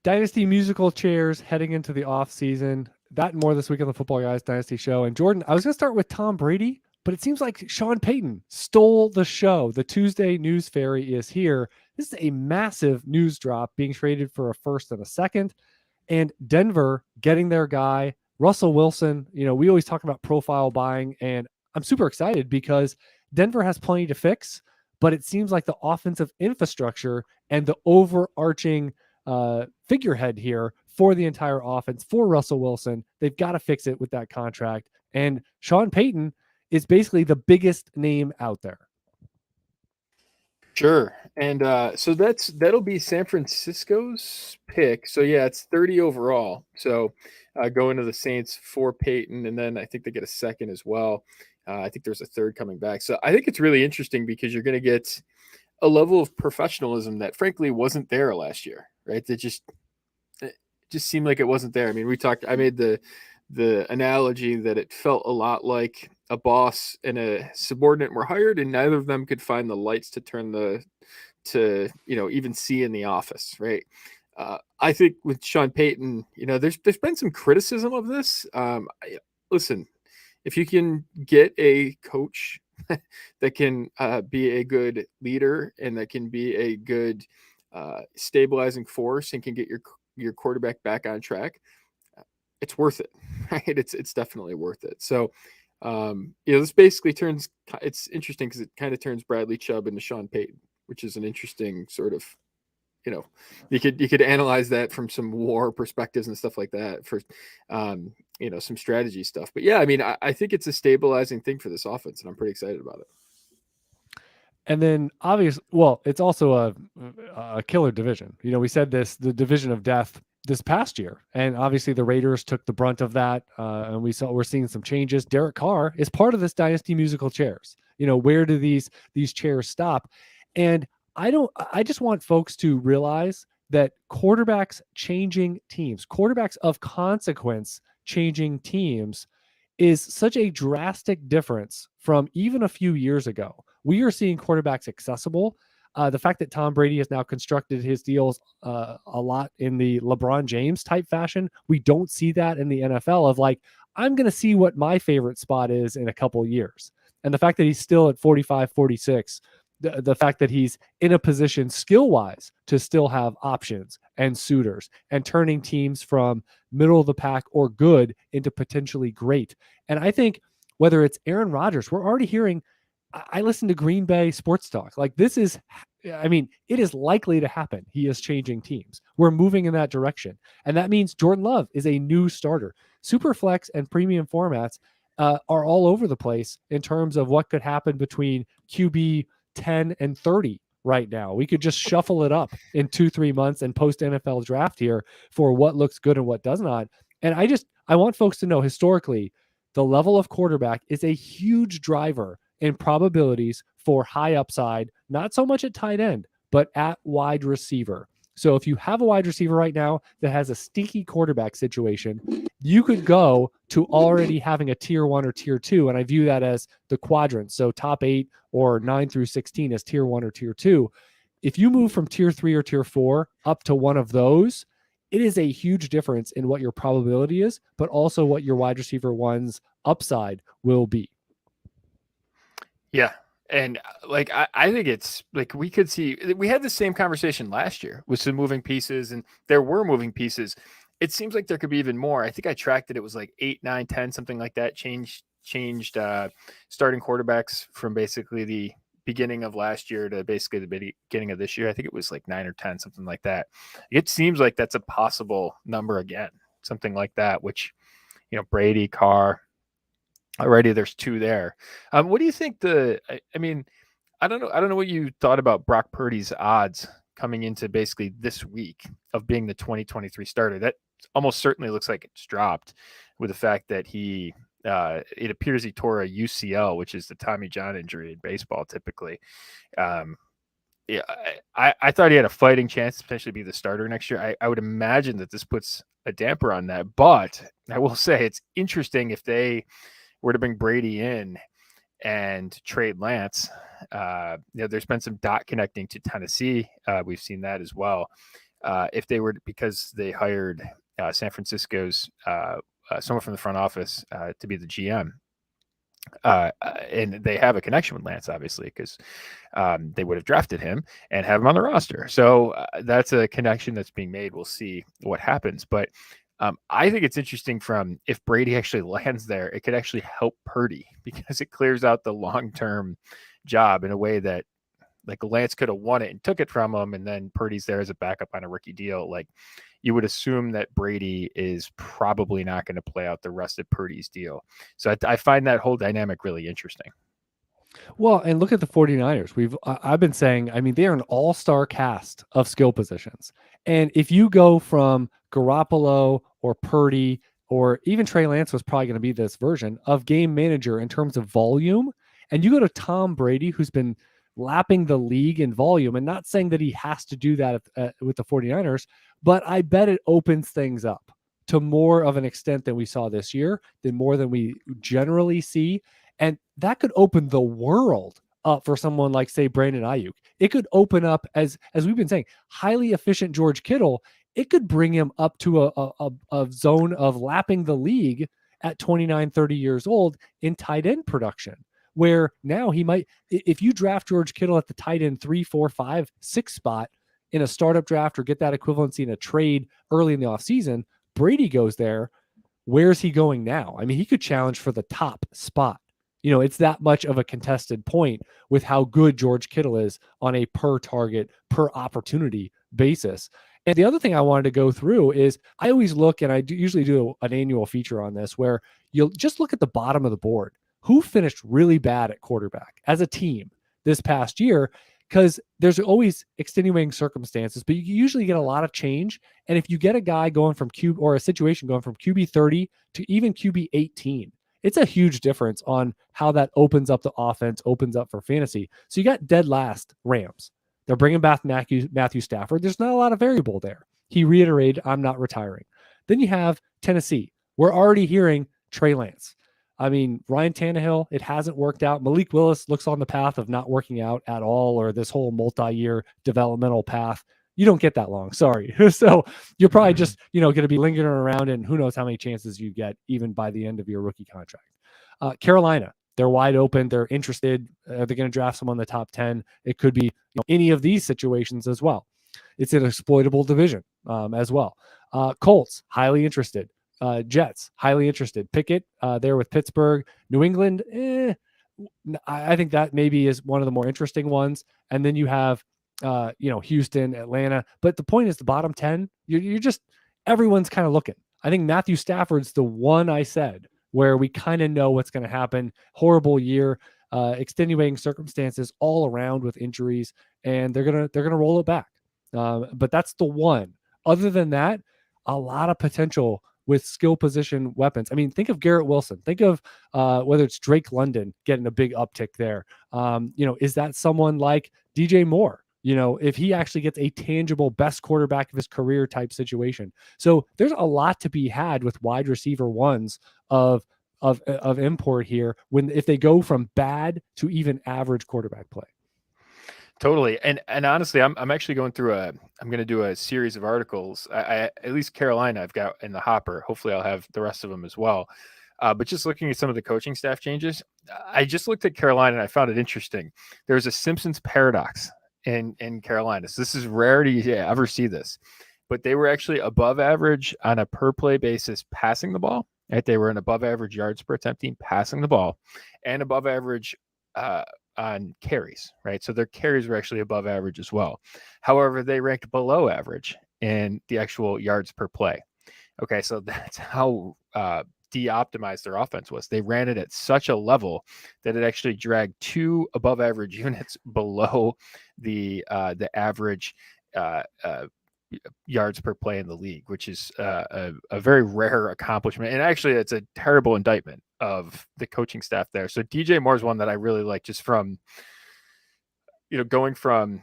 Dynasty musical chairs heading into the offseason. That and more this week on the Football Guys Dynasty Show. And Jordan, I was going to start with Tom Brady, but it seems like Sean Payton stole the show. The Tuesday news fairy is here. This is a massive news drop, being traded for a first and a second. And Denver getting their guy, Russell Wilson. You know, we always talk about profile buying, and I'm super excited because Denver has plenty to fix, but it seems like the offensive infrastructure and the overarching figurehead here for the entire offense for Russell Wilson, they've got to fix it with that contract. And Sean Payton is basically the biggest name out there. Sure. And so that'll be San Francisco's pick. So yeah, it's 30 overall. So going to the Saints for Payton, and then I think they get a second as well. I think there's a third coming back. So I think it's really interesting because you're going to get a level of professionalism that frankly wasn't there last year, right? It just seemed like it wasn't there. I mean, I made the analogy that it felt a lot like a boss and a subordinate were hired and neither of them could find the lights to turn to even see in the office, right? I think with Sean Payton, there's been some criticism of this. Listen, if you can get a coach that can be a good leader and that can be a good stabilizing force and can get your quarterback back on track, it's worth it, right? It's definitely worth it. So, this basically it's interesting because it kind of turns Bradley Chubb into Sean Payton, which is an interesting sort of, you could analyze that from some war perspectives and stuff like that for, some strategy stuff. But yeah, I mean, I think it's a stabilizing thing for this offense, and I'm pretty excited about it. And then it's also a killer division. We said the division of death this past year, and obviously the Raiders took the brunt of that. And we're seeing some changes. Derek Carr is part of this dynasty musical chairs. Where do these chairs stop? And I just want folks to realize that quarterbacks changing teams, quarterbacks of consequence changing teams, is such a drastic difference from even a few years ago. We are seeing quarterbacks accessible. The fact that Tom Brady has now constructed his deals a lot in the LeBron James type fashion, we don't see that in the NFL of like, I'm going to see what my favorite spot is in a couple years. And the fact that he's still at 45, 46, the fact that he's in a position skill-wise to still have options and suitors and turning teams from middle of the pack or good into potentially great. And I think whether it's Aaron Rodgers, we're already hearing, I listen to Green Bay Sports Talk. Like it is likely to happen. He is changing teams. We're moving in that direction. And that means Jordan Love is a new starter. Superflex and premium formats are all over the place in terms of what could happen between QB 10 and 30 right now. We could just shuffle it up in 2-3 months and post NFL draft here for what looks good and what does not. And I want folks to know historically, the level of quarterback is a huge driver in probabilities for high upside, not so much at tight end, but at wide receiver. So if you have a wide receiver right now that has a stinky quarterback situation, you could go to already having a tier 1 or tier 2. And I view that as the quadrant. So top 8 or 9 through 16 as tier 1 or tier 2. If you move from tier 3 or tier 4 up to one of those, it is a huge difference in what your probability is, but also what your wide receiver one's upside will be. Yeah. And I think it's like we had the same conversation last year with some moving pieces, and there were moving pieces. It seems like there could be even more. I think I tracked it. It was like 8, 9, 10, something like that. Changed starting quarterbacks from basically the beginning of last year to basically the beginning of this year. I think it was like 9 or 10, something like that. It seems like that's a possible number again, something like that, which, Brady, Carr, already there's 2 there. What do you think I don't know what you thought about Brock Purdy's odds coming into basically this week of being the 2023 starter. That almost certainly looks like it's dropped with the fact that it appears he tore a UCL, which is the Tommy John injury in baseball typically. Yeah, I thought he had a fighting chance to potentially be the starter next year. I would imagine that this puts a damper on that, but I will say it's interesting if they were to bring Brady in and trade Lance. There's been some dot connecting to Tennessee. We've seen that as well. If they were, because they hired San Francisco's someone from the front office to be the GM. And they have a connection with Lance, obviously, because they would have drafted him and have him on the roster. So that's a connection that's being made. We'll see what happens. But I think it's interesting from if Brady actually lands there, it could actually help Purdy because it clears out the long-term job in a way that like Lance could have won it and took it from him. And then Purdy's there as a backup on a rookie deal. Like you would assume that Brady is probably not going to play out the rest of Purdy's deal. So I find that whole dynamic really interesting. Well, and look at the 49ers. I've been saying, I mean, they're an all-star cast of skill positions. And if you go from Garoppolo or Purdy, or even Trey Lance was probably going to be this version of game manager in terms of volume, and you go to Tom Brady, who's been lapping the league in volume, and not saying that he has to do that with the 49ers, but I bet it opens things up to more of an extent than we saw this year, than more than we generally see. And that could open the world up for someone like, say, Brandon Ayuk. It could open up, as we've been saying, highly efficient George Kittle. It could bring him up to a zone of lapping the league at 29, 30 years old in tight end production, where now he might, if you draft George Kittle at the tight end 3, 4, 5, 6 spot in a startup draft or get that equivalency in a trade early in the offseason, Brady goes there. Where's he going now? I mean, he could challenge for the top spot. You know, it's that much of a contested point with how good George Kittle is on a per target, per opportunity basis. And the other thing I wanted to go through is I always look, and usually do an annual feature on this, where you'll just look at the bottom of the board. Who finished really bad at quarterback as a team this past year? Because there's always extenuating circumstances, but you usually get a lot of change. And if you get a guy going from or a situation going from QB 30 to even QB 18, it's a huge difference on how that opens up the offense, opens up for fantasy. So you got dead last Rams. They're bringing back Matthew Stafford. There's not a lot of variable there. He reiterated, I'm not retiring. Then you have Tennessee. We're already hearing Trey Lance. I mean, Ryan Tannehill, it hasn't worked out. Malik Willis looks on the path of not working out at all, or this whole multi-year developmental path. You don't get that long. Sorry. So you're probably just, going to be lingering around, and who knows how many chances you get even by the end of your rookie contract. Carolina, they're wide open. They're interested. They're going to draft someone in the top 10. It could be any of these situations as well. It's an exploitable division as well. Colts, highly interested. Jets, highly interested. Pickett there with Pittsburgh. New England, I think that maybe is one of the more interesting ones. And then you have Houston, Atlanta. But the point is, the bottom 10, you're just, everyone's kind of looking. I think Matthew Stafford's the one I said where we kind of know what's going to happen. Horrible year, extenuating circumstances all around with injuries, and they're gonna roll it back. But that's the one. Other than that, a lot of potential with skill position weapons. I mean, think of Garrett Wilson. Think of whether it's Drake London getting a big uptick there. Is that someone like DJ Moore? If he actually gets a tangible best quarterback of his career type situation. So there's a lot to be had with wide receiver ones of import here if they go from bad to even average quarterback play. Totally. And honestly, I'm actually going through I'm going to do a series of articles. I at least Carolina I've got in the hopper. Hopefully I'll have the rest of them as well. But just looking at some of the coaching staff changes, I just looked at Carolina and I found it interesting. There's a Simpsons paradox in Carolina. So this is rare to ever see this, but they were actually above average on a per play basis passing the ball. Right? They were an above average yards per attempt team passing the ball, and above average on carries, right? So their carries were actually above average as well. However, they ranked below average in the actual yards per play. Okay, so that's how de-optimized their offense was. They ran it at such a level that it actually dragged 2 above average units below the average yards per play in the league, which is a very rare accomplishment. And actually, it's a terrible indictment of the coaching staff there. So DJ Moore is one that I really like, just from, going from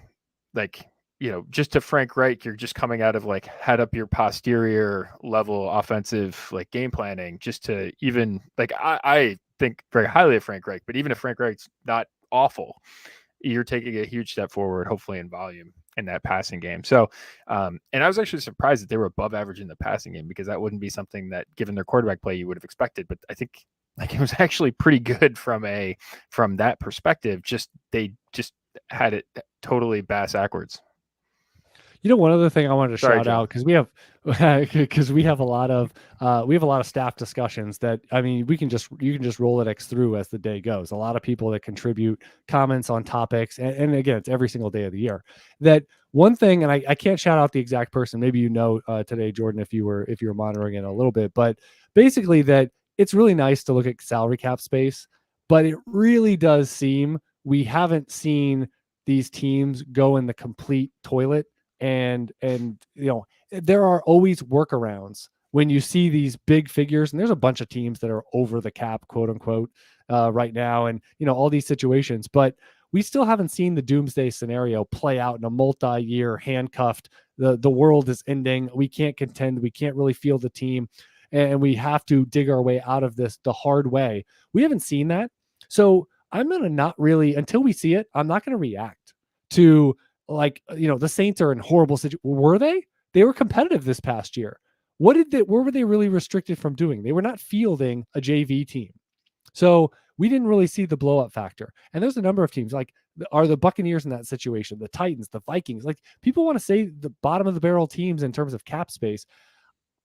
just to Frank Reich, you're just coming out of head up your posterior level offensive game planning, just to even I think very highly of Frank Reich, but even if Frank Reich's not awful, you're taking a huge step forward, hopefully in volume in that passing game. So, and I was actually surprised that they were above average in the passing game, because that wouldn't be something that, given their quarterback play, you would have expected. But I think like it was actually pretty good from that perspective. They just had it totally bass backwards. One other thing I wanted to Sorry, shout Joe. out, because we have a lot of staff discussions that, I mean, you can just Rolodex through as the day goes. A lot of people that contribute comments on topics, and again, it's every single day of the year. That one thing, and I can't shout out the exact person. Maybe today, Jordan, if you were monitoring it a little bit, but basically that it's really nice to look at salary cap space, but it really does seem we haven't seen these teams go in the complete toilet. And there are always workarounds when you see these big figures, and there's a bunch of teams that are over the cap, quote unquote, right now, and all these situations, but we still haven't seen the doomsday scenario play out in a multi-year handcuffed. The world is ending. We can't contend. We can't really field the team, and we have to dig our way out of this the hard way. We haven't seen that, so I'm gonna not really, until we see it, I'm not gonna react to, like, the Saints are in horrible situation. Were they? They were competitive this past year. What were they really restricted from doing? They were not fielding a JV team. So we didn't really see the blow up factor. And there's a number of teams, like, are the Buccaneers in that situation, the Titans, the Vikings. Like, people want to say the bottom of the barrel teams in terms of cap space.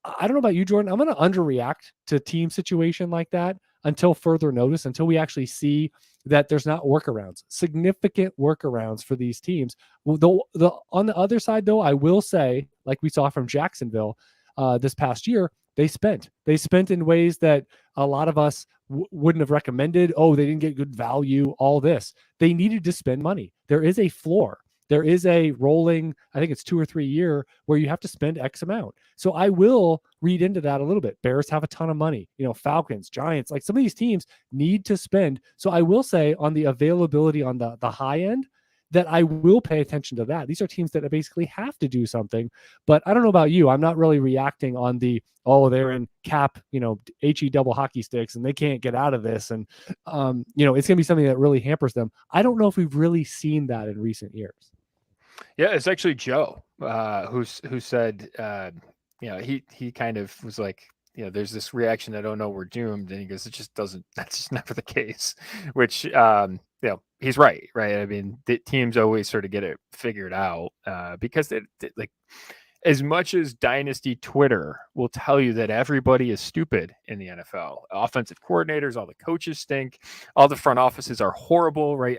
I don't know about you, Jordan. I'm going to underreact to team situation like that until further notice, until we actually see that there's not significant workarounds for these teams. Well, on the other side, though, I will say, like we saw from Jacksonville this past year, they spent in ways that a lot of us wouldn't have recommended. Oh, they didn't get good value, all this. They needed to spend money. There is a floor. There is a rolling, I think it's 2 or 3 year, where you have to spend X amount. So I will read into that a little bit. Bears have a ton of money. Falcons, Giants, like some of these teams need to spend. So I will say, on the availability on the high end, that I will pay attention to that. These are teams that basically have to do something. But I don't know about you. I'm not really reacting on they're in cap, HE double hockey sticks and they can't get out of this. And, it's going to be something that really hampers them. I don't know if we've really seen that in recent years. Yeah, it's actually Joe who said, he kind of was like, there's this reaction that, oh no, we're doomed, and he goes, that's just never the case. Which he's right. I mean, the teams always sort of get it figured out because they like, as much as Dynasty Twitter will tell you that everybody is stupid in the NFL, offensive coordinators, all the coaches stink, all the front offices are horrible, right?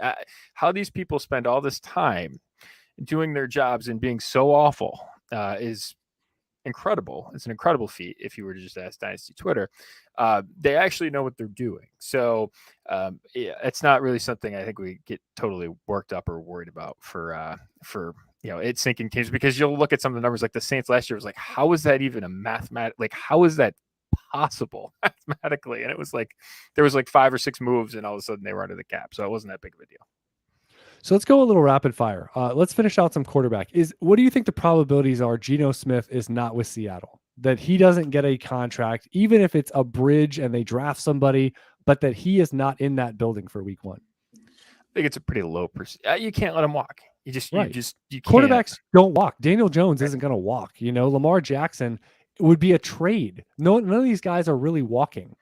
How these people spend all this time doing their jobs and being so awful is incredible. It's an incredible feat. If you were to just ask Dynasty Twitter, they actually know what they're doing. So it's not really something I think we get totally worked up or worried about for it's sinking teams, because you'll look at some of the numbers, like the Saints last year was like, how is that even a like, how is that possible mathematically? And it was like, there was like 5 or 6 moves and all of a sudden they were under the cap. So it wasn't that big of a deal. So let's go a little rapid fire. Let's finish out some quarterback. What do you think the probabilities are Geno Smith is not with Seattle? That he doesn't get a contract, even if it's a bridge and they draft somebody, but that he is not in that building for week 1? I think it's a pretty low percent. You can't let him walk. You can't. Quarterbacks don't walk. Daniel Jones isn't going to walk. Lamar Jackson would be a trade. None of these guys are really walking.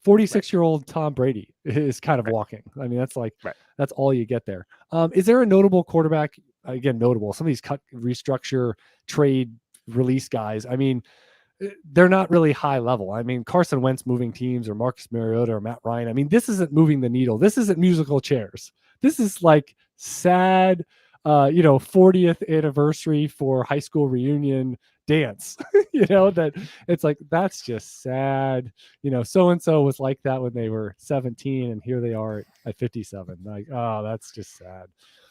46-year-old Tom Brady is kind of walking. I mean, that's that's all you get there. Is there a notable quarterback? Again, notable. Some of these cut, restructure, trade, release guys. I mean, they're not really high level. I mean, Carson Wentz moving teams, or Marcus Mariota, or Matt Ryan. I mean, this isn't moving the needle. This isn't musical chairs. This is like sad, 40th anniversary for high school reunion dance. That it's like, that's just sad. So-and-so was like that when they were 17 and here they are at 57. Like, oh, that's just sad.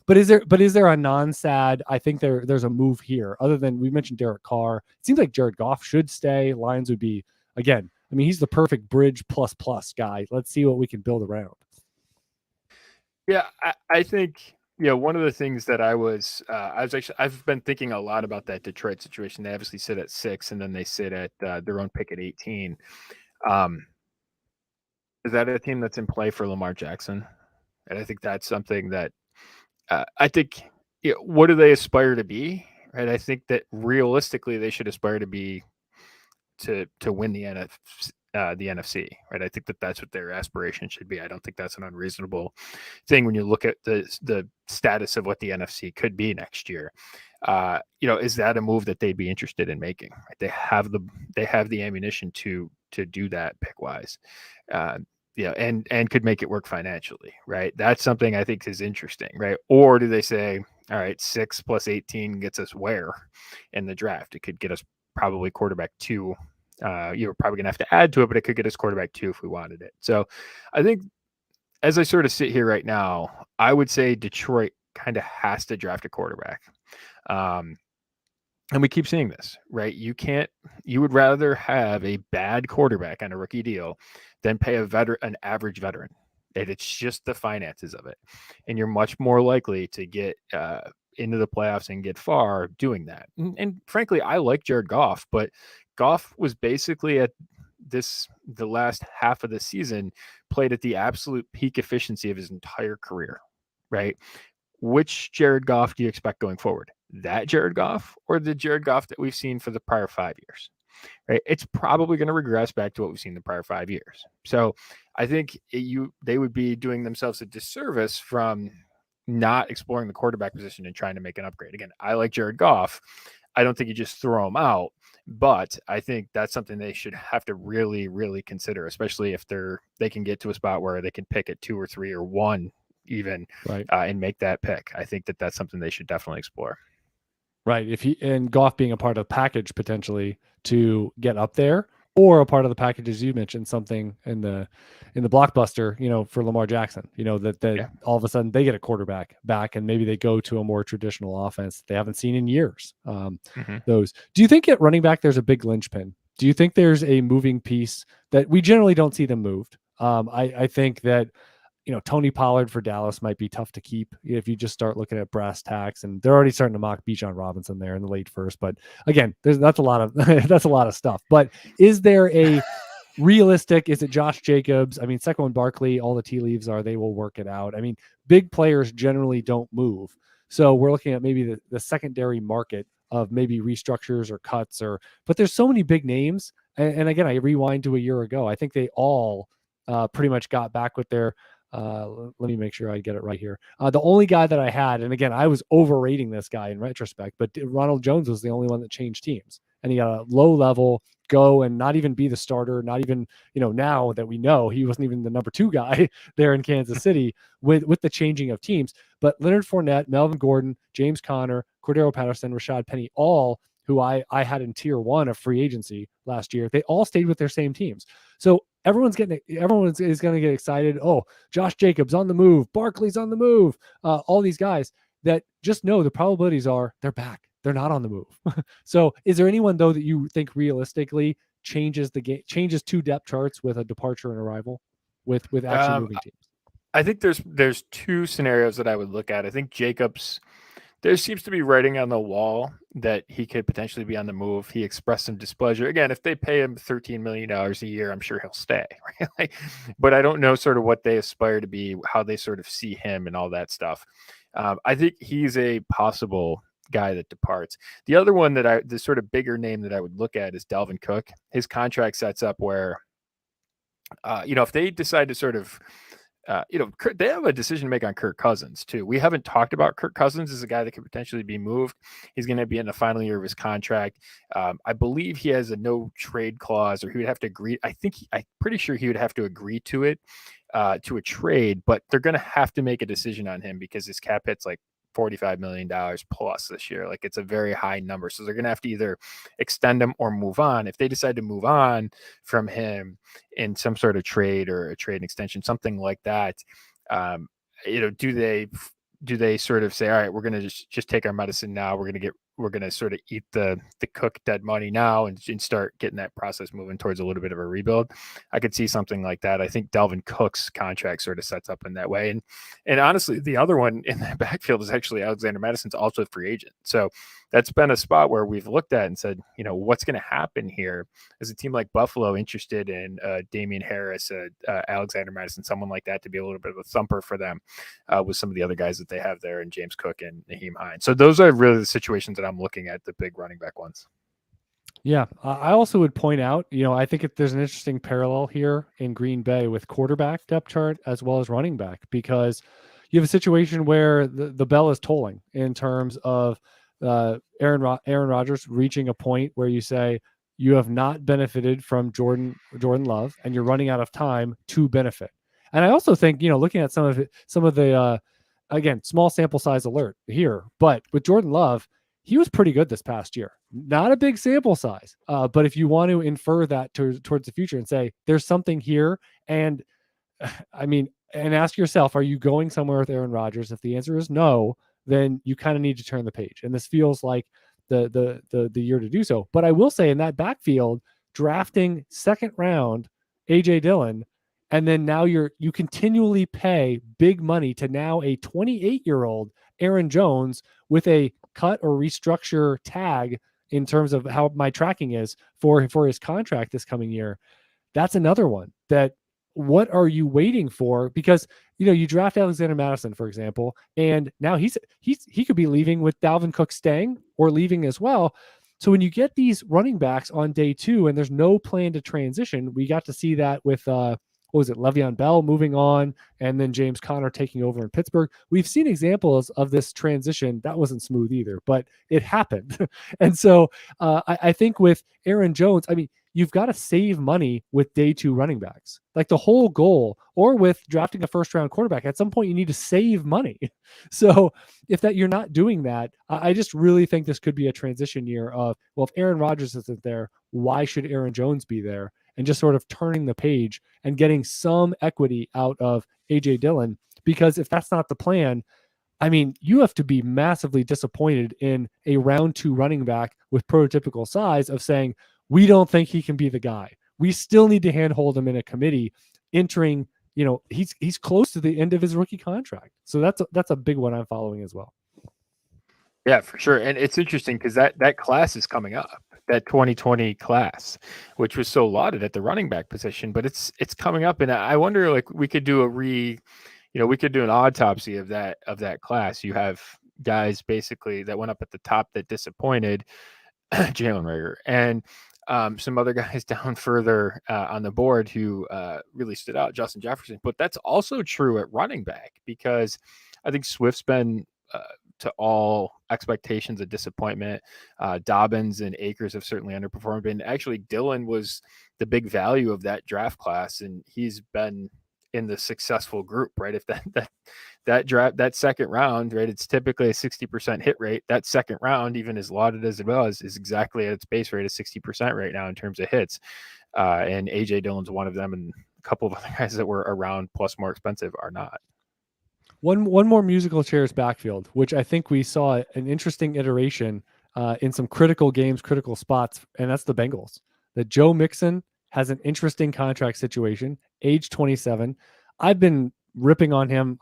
But is there a non-sad? I think there's a move here, other than we mentioned Derek Carr. It seems like Jared Goff should stay. Lions would be, again, I mean, he's the perfect bridge plus guy. Let's see what we can build around. Yeah, I think, one of the things that I've been thinking a lot about that Detroit situation. They obviously sit at 6 and then they sit at their own pick at 18. Is that a team that's in play for Lamar Jackson? And I think that's something that I think. What do they aspire to be? Right. I think that realistically they should aspire to be to win the NFC, right? I think that that's what their aspiration should be. I don't think that's an unreasonable thing when you look at the status of what the NFC could be next year. Is that a move that they'd be interested in making? Right? They have the ammunition to do that pick wise. And could make it work financially, right? That's something I think is interesting, right? Or do they say, all right, 6 plus 18 gets us where in the draft? It could get us probably quarterback 2. You're probably going to have to add to it, but it could get us quarterback 2 if we wanted it. So I think as I sort of sit here right now, I would say Detroit kind of has to draft a quarterback. And we keep seeing this, right? You would rather have a bad quarterback on a rookie deal than pay an average veteran. And it's just the finances of it. And you're much more likely to get into the playoffs and get far doing that. And frankly, I like Jared Goff, but Goff was basically at the last half of the season played at the absolute peak efficiency of his entire career, right? Which Jared Goff do you expect going forward? That Jared Goff or the Jared Goff that we've seen for the prior 5 years? Right? It's probably going to regress back to what we've seen the prior 5 years. So I think they would be doing themselves a disservice from not exploring the quarterback position and trying to make an upgrade. Again, I like Jared Goff. I don't think you just throw him out, but I think that's something they should have to really, really consider, especially if they can get to a spot where they can pick at 2 or 3 or 1 even, right, and make that pick. I think that that's something they should definitely explore. Right. And Goff being a part of the package potentially to get up there, or a part of the package, as you mentioned, something in the blockbuster, for Lamar Jackson, that all of a sudden they get a quarterback back and maybe they go to a more traditional offense they haven't seen in years. Do you think at running back there's a big linchpin? Do you think there's a moving piece that we generally don't see them moved? I think that Tony Pollard for Dallas might be tough to keep if you just start looking at brass tacks, and they're already starting to mock Bijan Robinson there in the late first. But again, that's a lot of stuff. But is there a realistic? Is it Josh Jacobs? I mean, Saquon Barkley, all the tea leaves are they will work it out. I mean, big players generally don't move. So we're looking at maybe the secondary market of maybe restructures or cuts, but there's so many big names. And again, I rewind to a year ago. I think they all pretty much got back with their. Let me make sure I get it right here. The only guy that I had, and again, I was overrating this guy in retrospect, but Ronald Jones was the only one that changed teams. And he got a low level go and not even be the starter, not even, now that we know he wasn't even the number 2 guy there in Kansas City with the changing of teams. But Leonard Fournette, Melvin Gordon, James Conner, Cordero Patterson, Rashad Penny, all who I had in tier 1 of free agency last year, they all stayed with their same teams. So everyone is going to get excited. Oh, Josh Jacobs on the move, Barkley's on the move. All these guys that just know the probabilities are they're back. They're not on the move. So is there anyone though that you think realistically changes the game, changes 2 depth charts with a departure and arrival with actually moving teams? I think there's 2 scenarios that I would look at. I think Jacobs, there seems to be writing on the wall that he could potentially be on the move. He expressed some displeasure. Again, if they pay him $13 million a year, I'm sure he'll stay. Right? But I don't know sort of what they aspire to be, how they sort of see him and all that stuff. I think he's a possible guy that departs. The other one the sort of bigger name that I would look at is Dalvin Cook. His contract sets up where, if they decide to sort of, they have a decision to make on Kirk Cousins too. We haven't talked about Kirk Cousins as a guy that could potentially be moved. He's going to be in the final year of his contract. I believe he has a no trade clause, or he would have to agree. I'm pretty sure he would have to agree to it, to a trade, but they're going to have to make a decision on him because his cap hit's like $45 million plus this year. Like, it's a very high number. So they're going to have to either extend him or move on. If they decide to move on from him in some sort of trade or a trade extension, something like that, do they sort of say, all right, we're going to just take our medicine now. We're going to get we're going to sort of eat the Cook dead money now and start getting that process moving towards a little bit of a rebuild. I could see something like that. I think Dalvin Cook's contract sort of sets up in that way. And honestly, the other one in that backfield is actually Alexander Madison's also a free agent. So that's been a spot where we've looked at and said, what's going to happen here? Is a team like Buffalo interested in Damian Harris, Alexander Madison, someone like that to be a little bit of a thumper for them with some of the other guys that they have there, and James Cook and Naheem Hines. So those are really the situations that I'm looking at, the big running back ones. Yeah, I also would point out, I think there's an interesting parallel here in Green Bay with quarterback depth chart as well as running back, because you have a situation where the bell is tolling in terms of Aaron Rodgers reaching a point where you say you have not benefited from Jordan Love, and you're running out of time to benefit. And I also think, looking at some of the again, small sample size alert here, but with Jordan Love, he was pretty good this past year. Not a big sample size, but if you want to infer that towards the future and say there's something here, and and ask yourself, are you going somewhere with Aaron Rodgers? If the answer is no, then you kind of need to turn the page. And this feels like the year to do so. But I will say, in that backfield, drafting second round AJ Dillon, and then now you continually pay big money to now a 28-year-old Aaron Jones with a cut or restructure tag in terms of how my tracking is for his contract this coming year. That's another one that, what are you waiting for? Because, you draft Alexander Madison, for example, and now he could be leaving with Dalvin Cook staying or leaving as well. So when you get these running backs on day 2 and there's no plan to transition, we got to see that with Le'Veon Bell moving on, and then James Conner taking over in Pittsburgh. We've seen examples of this transition. That wasn't smooth either, but it happened. And so I think with Aaron Jones, you've got to save money with day 2 running backs. Like the whole goal, or with drafting a first round quarterback, at some point you need to save money. So if you're not doing that, I just really think this could be a transition year of, well, if Aaron Rodgers isn't there, why should Aaron Jones be there? And just sort of turning the page and getting some equity out of AJ Dillon. Because if that's not the plan, you have to be massively disappointed in a round 2 running back with prototypical size of saying, we don't think he can be the guy. We still need to handhold him in a committee entering, he's close to the end of his rookie contract. So that's a big one I'm following as well. Yeah, for sure. And it's interesting because that class is coming up, that 2020 class, which was so lauded at the running back position, but it's coming up. And I wonder, like, we could do we could do an autopsy of that class. You have guys basically that went up at the top that disappointed, Jalen Reagor, and some other guys down further on the board who really stood out, Justin Jefferson. But that's also true at running back, because I think Swift's been to all expectations a disappointment. Dobbins and Akers have certainly underperformed, and actually Dillon was the big value of that draft class, and he's been in the successful group, right? If that second round, right, it's typically a 60% hit rate. That second round, even as lauded as it was, is exactly at its base rate of 60% right now in terms of hits. And AJ Dillon's one of them, and a couple of other guys that were around plus more expensive are not. One more musical chairs backfield, which I think we saw an interesting iteration in some critical games, critical spots, and that's the Bengals. That Joe Mixon has an interesting contract situation, age 27. I've been ripping on him.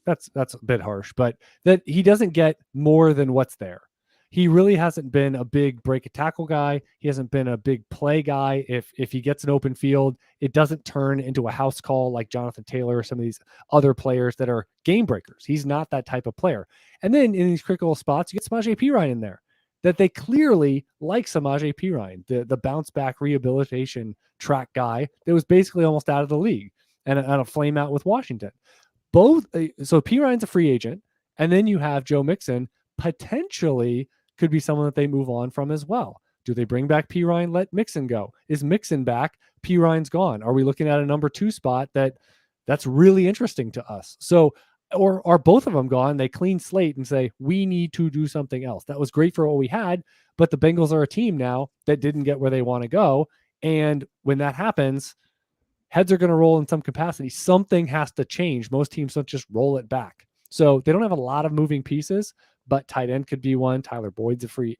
That's a bit harsh, but that he doesn't get more than what's there. He really hasn't been a big break a tackle guy. He hasn't been a big play guy. If he gets an open field, it doesn't turn into a house call like Jonathan Taylor or some of these other players that are game breakers. He's not that type of player. And then in these critical spots, you get Samaje Perine in there, that they clearly like Samaje Perine, the bounce back rehabilitation track guy that was basically almost out of the league and a flame out with Washington. So Perine's a free agent, and then you have Joe Mixon potentially could be someone that they move on from as well. Do they bring back Perine, let Mixon go? Is Mixon back? Perine's gone. Are we looking at a number 2 spot that's really interesting to us? So, or are both of them gone? They clean slate and say, we need to do something else. That was great for what we had, but the Bengals are a team now that didn't get where they want to go. And when that happens, heads are going to roll in some capacity. Something has to change. Most teams don't just roll it back. So they don't have a lot of moving pieces, but tight end could be one. Tyler Boyd's a free,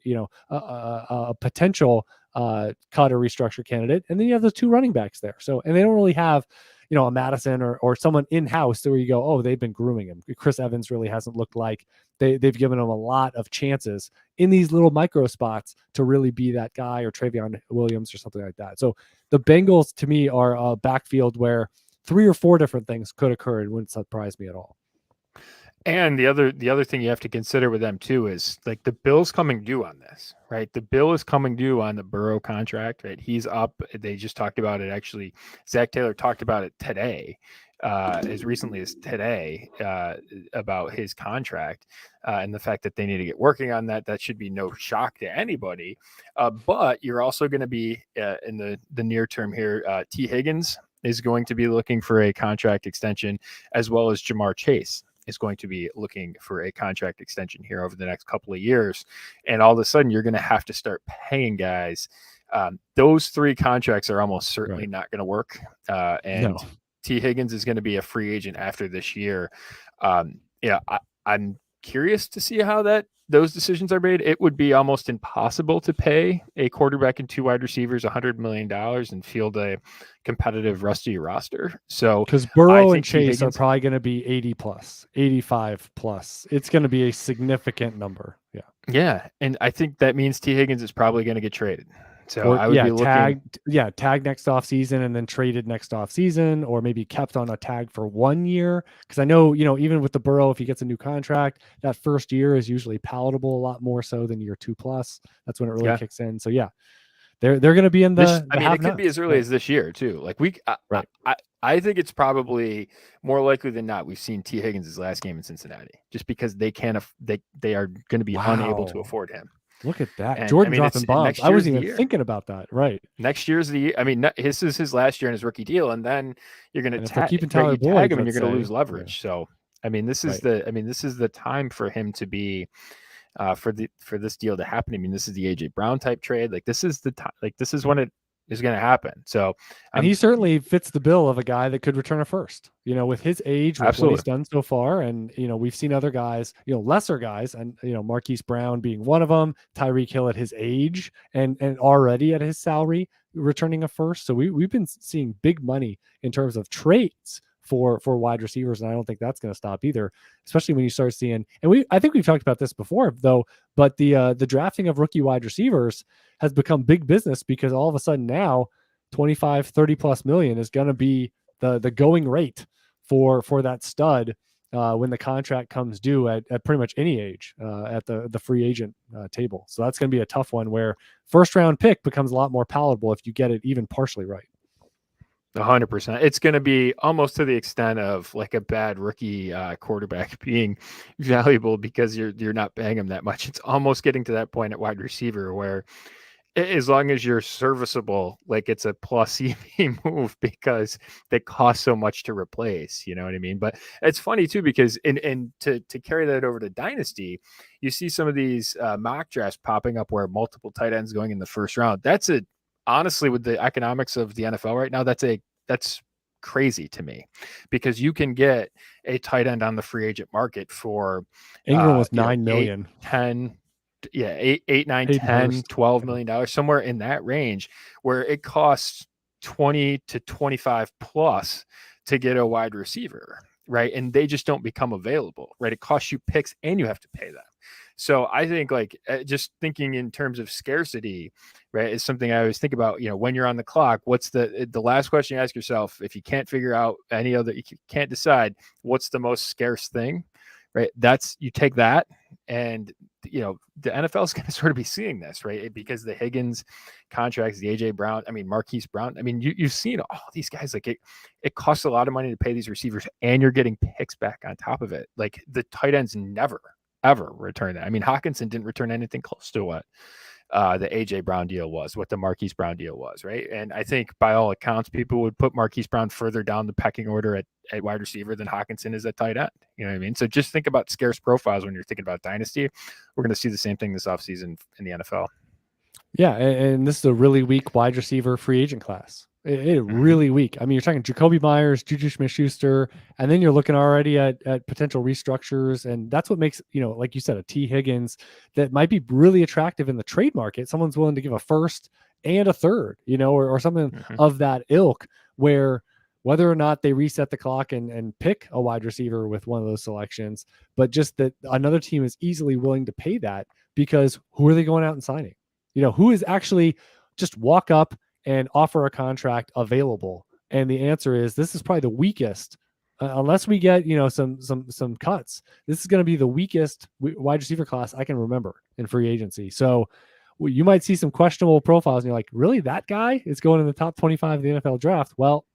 a potential cut or restructure candidate. And then you have the 2 running backs there. So, and they don't really have, a Madison or someone in-house where you go, oh, they've been grooming him. Chris Evans really hasn't looked like they've given him a lot of chances in these little micro spots to really be that guy, or Travion Williams or something like that. So the Bengals to me are a backfield where 3 or 4 different things could occur. It wouldn't surprise me at all. And the other thing you have to consider with them too is like the bill's coming due on this, right? The bill is coming due on the Burrow contract, right? He's up. They just talked about it. Actually, Zach Taylor talked about it today, as recently as today, about his contract and the fact that they need to get working on that. That should be no shock to anybody. But you're also going to be in the near term here. T. Higgins is going to be looking for a contract extension, as well as Jamar Chase is going to be looking for a contract extension here over the next couple of years. And all of a sudden, you're going to have to start paying guys. Those 3 contracts are almost certainly not going to work. And no. T. Higgins is going to be a free agent after this year. I'm curious to see how those decisions are made. It would be almost impossible to pay a quarterback and 2 wide receivers $100 million and field a competitive rusty roster. So because Burrow and Chase are probably going to be 80 plus, 85 plus. It's going to be a significant number. Yeah. Yeah. And I think that means T. Higgins is probably going to get traded. So I would be looking tagged next off season and then traded next off season, or maybe kept on a tag for 1 year. Because I know, even with the Burrow, if he gets a new contract, that first year is usually palatable a lot more so than year 2 plus. That's when it really kicks in. So they're going to be in the. It could be as early as this year too. Like I think it's probably more likely than not we've seen T. Higgins' last game in Cincinnati, just because they are going to be unable to afford him. Look at that. And, Jordan dropping bombs. I wasn't even thinking about that. Right. Next year's the year. I mean, this is his last year in his rookie deal. And then you're going to tag him and you're going to lose leverage. Yeah. So, I mean, this is the time for him to be, for this deal to happen. I mean, this is the AJ Brown type trade. Like this is the time, this is when it is going to happen. So, and he certainly fits the bill of a guy that could return a first, with his age, with what he's done so far. And, we've seen other guys, lesser guys, and, Marquise Brown being one of them, Tyreek Hill at his age and already at his salary, returning a first. So we've been seeing big money in terms of trades for wide receivers. And I don't think that's going to stop either, especially when you start seeing, and I think we've talked about this before though, but the drafting of rookie wide receivers has become big business, because all of a sudden now 25, 30 plus million is going to be the going rate for that stud when the contract comes due at pretty much any age at the free agent table. So that's going to be a tough one, where first round pick becomes a lot more palatable if you get it even partially right. 100%. It's going to be almost to the extent of like a bad rookie quarterback being valuable because you're not paying him that much. It's almost getting to that point at wide receiver where, as long as you're serviceable, like it's a plus EV move, because they cost so much to replace, you know what I mean? But it's funny too, because to carry that over to Dynasty, you see some of these mock drafts popping up where multiple tight ends going in the first round. Honestly, with the economics of the NFL right now, that's crazy to me, because you can get a tight end on the free agent market for Ingram was $9 million, 10, yeah, 8, 9, 10, $12 million, somewhere in that range, where it costs 20 to 25 plus to get a wide receiver, right? And they just don't become available, right? It costs you picks and you have to pay them. So I think just thinking in terms of scarcity, right, is something I always think about, when you're on the clock. What's the last question you ask yourself? If you can't figure out you can't decide what's the most scarce thing, right? You take that, and the NFL is going to sort of be seeing this, right? Because the Higgins contracts, the AJ Brown, Marquise Brown, you've seen all these guys, like it costs a lot of money to pay these receivers, and you're getting picks back on top of it. Like the tight ends never ever return that. Hawkinson didn't return anything close to what the AJ Brown deal was, what the Marquise Brown deal was, right? And I think by all accounts, people would put Marquise Brown further down the pecking order at wide receiver than Hawkinson is at tight end. You know what I mean? So just think about scarce profiles when you're thinking about Dynasty. We're going to see the same thing this offseason in the NFL. Yeah, and this is a really weak wide receiver free agent class. It really weak. I mean, you're talking Jacoby Myers, Juju Smith-Schuster, and then you're looking already at potential restructures, and that's what makes, like you said, a T. Higgins that might be really attractive in the trade market. Someone's willing to give a first and a third, or something of that ilk, where whether or not they reset the clock and pick a wide receiver with one of those selections, but just that another team is easily willing to pay that, because who are they going out and signing? Who is actually just walk up and offer a contract available? And the answer is, this is probably the weakest, unless we get, some cuts. This is going to be the weakest wide receiver class I can remember in free agency. So you might see some questionable profiles and you're like, really, that guy is going in the top 25 of the NFL draft? Well,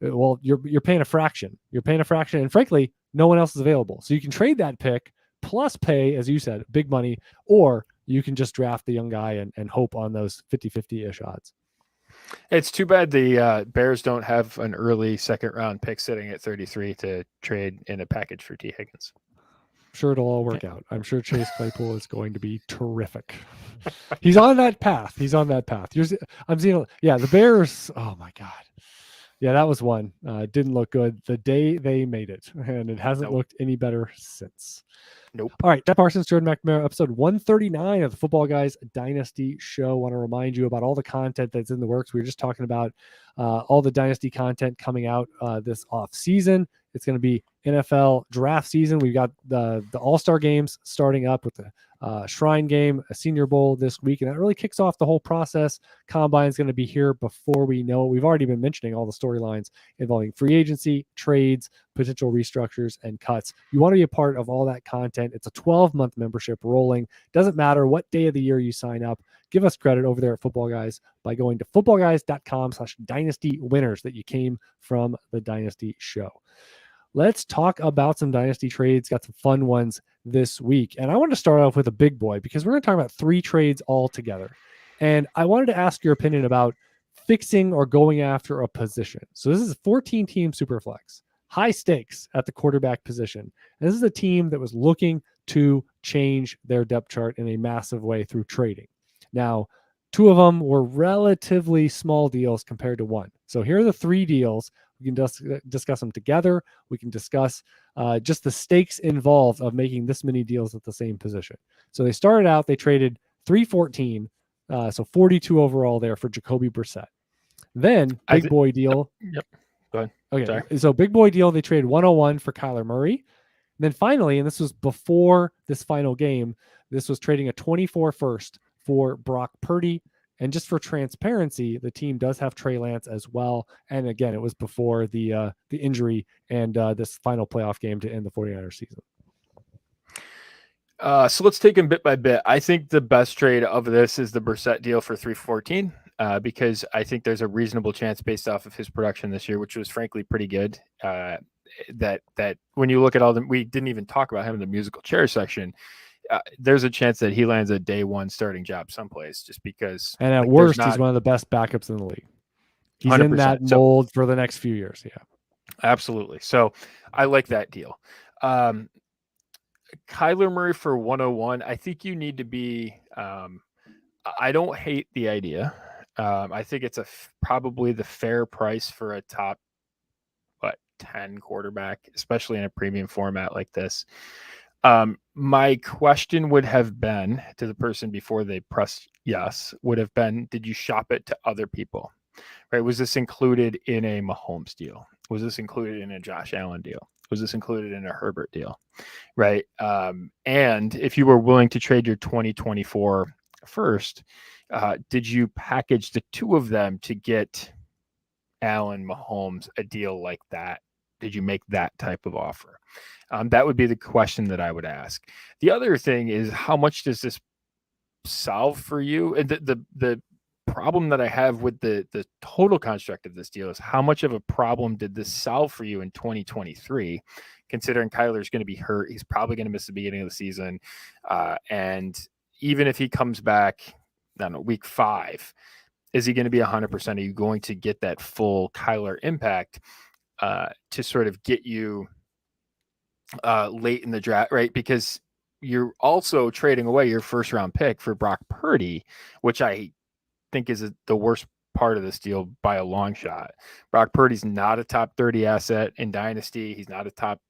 you're paying a fraction. You're paying a fraction, and frankly, no one else is available. So you can trade that pick plus pay, as you said, big money, or you can just draft the young guy and hope on those 50-50-ish odds. It's too bad the Bears don't have an early second round pick sitting at 33 to trade in a package for T. Higgins. Sure, it'll all work out. I'm sure Chase Claypool is going to be terrific. He's on that path. I'm seeing, the Bears. Oh my God. Yeah, that was one. Didn't look good the day they made it, and it hasn't looked any better since. Nope. All right, Jeff Parsons, Jordan McNamara, episode 139 of the Football Guys Dynasty Show. Want to remind you about all the content that's in the works. We were just talking about all the Dynasty content coming out this off season. It's going to be NFL draft season. We've got the All-Star games starting up with the Shrine game, a Senior Bowl this week, and that really kicks off the whole process. Combine is going to be here before we know it. We've already been mentioning all the storylines involving free agency, trades, potential restructures, and cuts. You want to be a part of all that content. It's a 12-month membership rolling. Doesn't matter what day of the year you sign up. Give us credit over there at Football Guys by going to footballguys.com/dynasty winners that you came from the Dynasty Show. Let's talk about some Dynasty trades. Got some fun ones this week. And I want to start off with a big boy, because we're going to talk about 3 trades all together. And I wanted to ask your opinion about fixing or going after a position. So this is a 14-team Superflex. High stakes at the quarterback position. And this is a team that was looking to change their depth chart in a massive way through trading. Now, 2 of them were relatively small deals compared to 1. So here are the 3 deals. We can discuss them together. We can discuss just the stakes involved of making this many deals at the same position. So they started out, they traded 314, so 42 overall there for Jacoby Brissett. Then big boy deal. Yep. Go ahead. Okay. Sorry. So big boy deal, they traded 101 for Kyler Murray. And then finally, and this was before this final game, this was trading a 24 first for Brock Purdy. And just for transparency, the team does have Trey Lance as well. And again, it was before the injury and this final playoff game to end the 49ers season. So let's take them bit by bit. I think the best trade of this is the Brissett deal for 314, because I think there's a reasonable chance, based off of his production this year, which was frankly pretty good, that when you look at all them, we didn't even talk about him in the musical chair section. There's a chance that he lands a day 1 starting job someplace, just because. And at worst, he's one of the best backups in the league. He's in that mold for the next few years. Yeah, absolutely. So I like that deal. Kyler Murray for 101. I think you need to be. I don't hate the idea. I think it's probably the fair price for a top 10 quarterback, especially in a premium format like this. My question would have been to the person before they pressed yes, would have been, did you shop it to other people? Right? Was this included in a Mahomes deal? Was this included in a Josh Allen deal? Was this included in a Herbert deal? Right? And if you were willing to trade your 2024 first, did you package the 2 of them to get Allen, Mahomes, a deal like that? Did you make that type of offer? That would be the question that I would ask. The other thing is, how much does this solve for you? And the problem that I have with the total construct of this deal is, how much of a problem did this solve for you in 2023, considering Kyler's going to be hurt? He's probably going to miss the beginning of the season. And even if he comes back, I don't know, week 5, is he going to be 100%? Are you going to get that full Kyler impact to sort of get you late in the draft, right? Because you're also trading away your first round pick for Brock Purdy, which I think is the worst part of this deal by a long shot. Brock Purdy's not a top 30 asset in Dynasty. He's not a top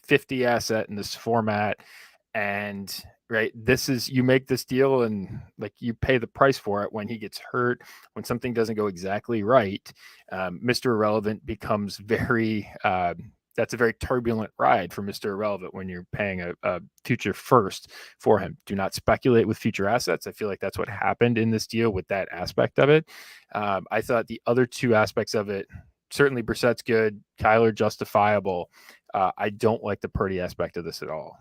50 asset in this format. And right, this is, you make this deal and like you pay the price for it when he gets hurt, when something doesn't go exactly right. Mr. Irrelevant becomes very, that's a very turbulent ride for Mr. Irrelevant when you're paying a future first for him. Do not speculate with future assets. I feel like that's what happened in this deal with that aspect of it. I thought the other two aspects of it, certainly Brissett's good, Kyler justifiable. I don't like the Purdy aspect of this at all.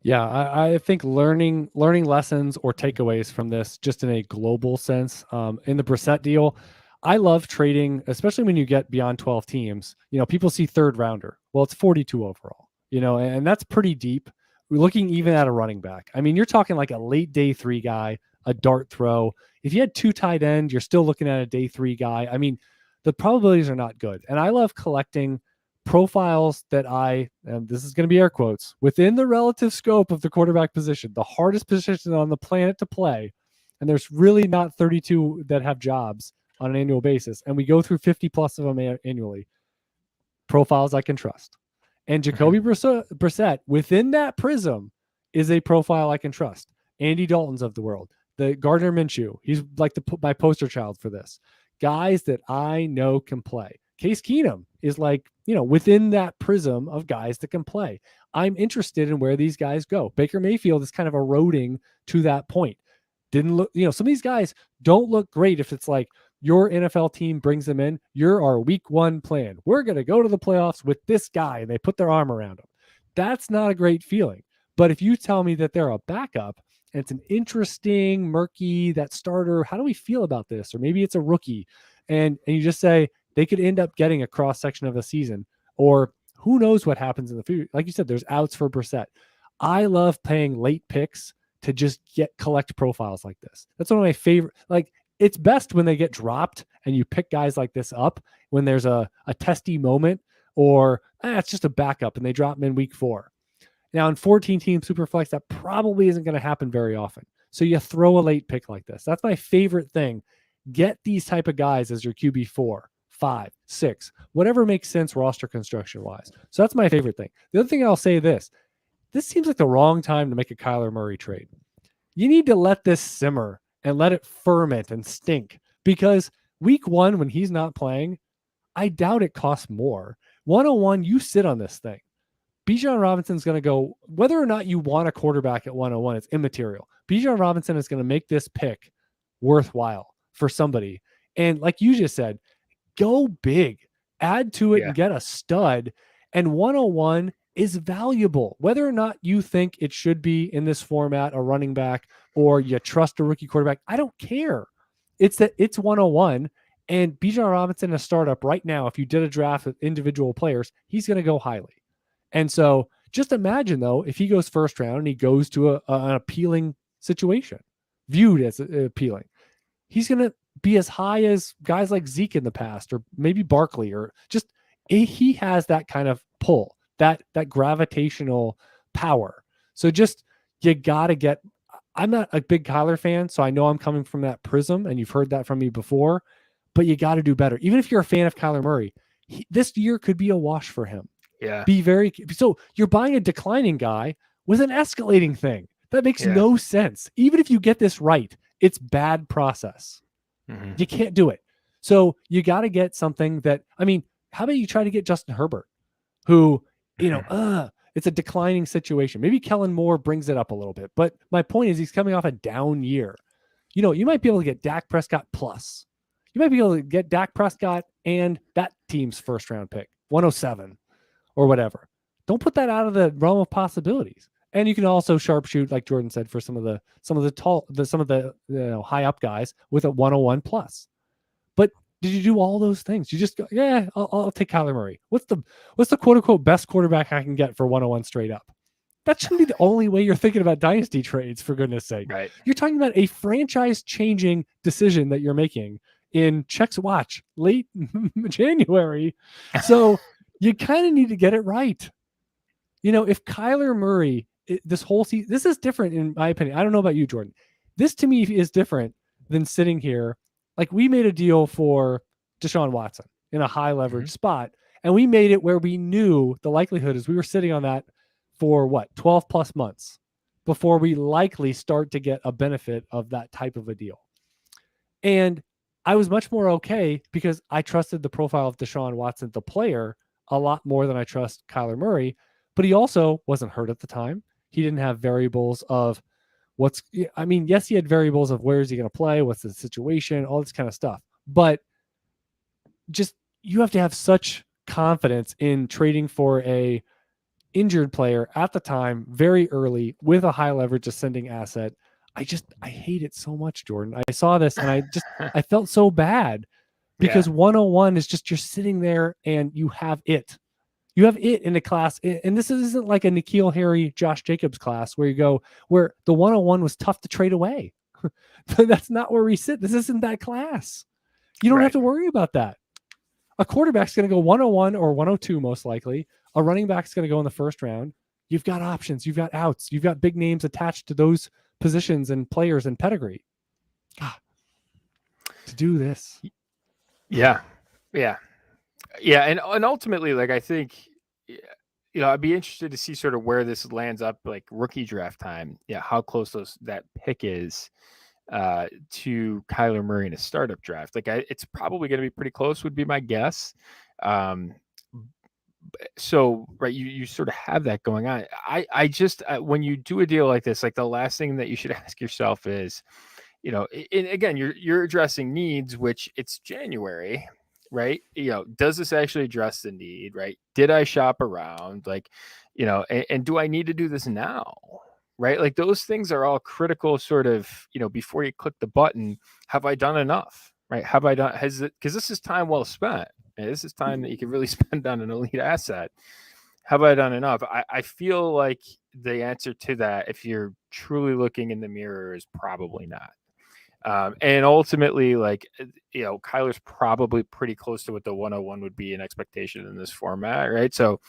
Yeah, I think learning lessons or takeaways from this, just in a global sense, in the Brissett deal, I love trading, especially when you get beyond 12 teams. People see third rounder. Well, it's 42 overall, and that's pretty deep. We're looking even at a running back. I mean, you're talking like a late day 3 guy, a dart throw. If you had 2 tight end, you're still looking at a day 3 guy. I mean, the probabilities are not good. And I love collecting profiles that and this is going to be air quotes, within the relative scope of the quarterback position, the hardest position on the planet to play. And there's really not 32 that have jobs on an annual basis. And we go through 50 plus of them annually. Profiles I can trust. And Jacoby Brissett within that prism is a profile I can trust. Andy Dalton's of the world, the Gardner Minshew. He's like my poster child for this. Guys that I know can play. Case Keenum is like, within that prism of guys that can play. I'm interested in where these guys go. Baker Mayfield is kind of eroding to that point. Didn't look, some of these guys don't look great if it's like your NFL team brings them in. You're our week 1 plan. We're going to go to the playoffs with this guy, and they put their arm around him. That's not a great feeling. But if you tell me that they're a backup and it's an interesting, murky, that starter, how do we feel about this? Or maybe it's a rookie, and you just say, they could end up getting a cross section of a season, or who knows what happens in the future. Like you said, there's outs for Brissett. I love paying late picks to just collect profiles like this. That's one of my favorite. Like, it's best when they get dropped and you pick guys like this up when there's a testy moment, or it's just a backup and they drop them in week 4. Now in 14 team Superflex, that probably isn't going to happen very often. So you throw a late pick like this. That's my favorite thing. Get these type of guys as your QB4. 5, 6, whatever makes sense roster construction wise. So that's my favorite thing. The other thing I'll say this seems like the wrong time to make a Kyler Murray trade. You need to let this simmer and let it ferment and stink, because week 1, when he's not playing, I doubt it costs more. 101, you sit on this thing. Bijan Robinson's going to go, whether or not you want a quarterback at 101, it's immaterial. Bijan Robinson is going to make this pick worthwhile for somebody. And like you just said, go big, add to it and get a stud. And 101 is valuable, whether or not you think it should be in this format, a running back, or you trust a rookie quarterback. I don't care. It's that it's 101, and Bijan Robinson, a startup right now, if you did a draft of individual players, he's going to go highly. And so just imagine, though, if he goes first round and he goes to an appealing situation, viewed as appealing, he's going to be as high as guys like Zeke in the past, or maybe Barkley, or just he has that kind of pull, that gravitational power. So just, you got to get, I'm not a big Kyler fan, so I know I'm coming from that prism, and you've heard that from me before, but you got to do better. Even if you're a fan of Kyler Murray, this year could be a wash for him. Yeah. So you're buying a declining guy with an escalating thing. That makes no sense. Even if you get this right, it's bad process. Mm-hmm. You can't do it. So you got to get something that, I mean, how about you try to get Justin Herbert, who, it's a declining situation. Maybe Kellen Moore brings it up a little bit, but my point is he's coming off a down year. You might be able to get Dak Prescott plus. You might be able to get Dak Prescott and that team's first round pick, 107 or whatever. Don't put that out of the realm of possibilities. And you can also sharpshoot, like Jordan said, for some of the high up guys with a 101 plus. But did you do all those things? You just go, I'll take Kyler Murray. What's the quote unquote best quarterback I can get for 101 straight up? That shouldn't be the only way you're thinking about dynasty trades, for goodness sake. Right. You're talking about a franchise changing decision that you're making in checks watch late January. So you kind of need to get it right. If Kyler Murray this whole season, this is different in my opinion. I don't know about you, Jordan. This to me is different than sitting here. Like we made a deal for Deshaun Watson in a high leverage spot, and we made it where we knew the likelihood is we were sitting on that for 12 plus months before we likely start to get a benefit of that type of a deal. And I was much more okay because I trusted the profile of Deshaun Watson, the player, a lot more than I trust Kyler Murray. But he also wasn't hurt at the time. He didn't have variables of yes, he had variables of where is he going to play, what's the situation, all this kind of stuff. But just you have to have such confidence in trading for a injured player at the time, very early, with a high leverage ascending asset. I hate it so much, Jordan. I saw this and I felt so bad because 101 is just you're sitting there and you have it. You have it in a class, and this isn't like a N'Keal Harry, Josh Jacobs class where the 101 was tough to trade away. That's not where we sit. This isn't that class. You don't have to worry about that. A quarterback's going to go 101 or 102 most likely. A running back's going to go in the first round. You've got options. You've got outs. You've got big names attached to those positions and players and pedigree. God, to do this. Yeah. And ultimately, like, I think, I'd be interested to see sort of where this lands up, like rookie draft time. Yeah. How close that pick is to Kyler Murray in a startup draft. Like it's probably going to be pretty close would be my guess. So, right. You sort of have that going on. I just, when you do a deal like this, like the last thing that you should ask yourself is, and again, you're addressing needs, which it's January, right? Does this actually address the need, right? Did I shop around? Like, and do I need to do this now? Right? Like those things are all critical sort of, before you click the button, have I done enough? Right? Because this is time well spent. And this is time that you can really spend on an elite asset. Have I done enough? I feel like the answer to that, if you're truly looking in the mirror, is probably not. And ultimately, like, Kyler's probably pretty close to what the 101 would be an expectation in this format, right? So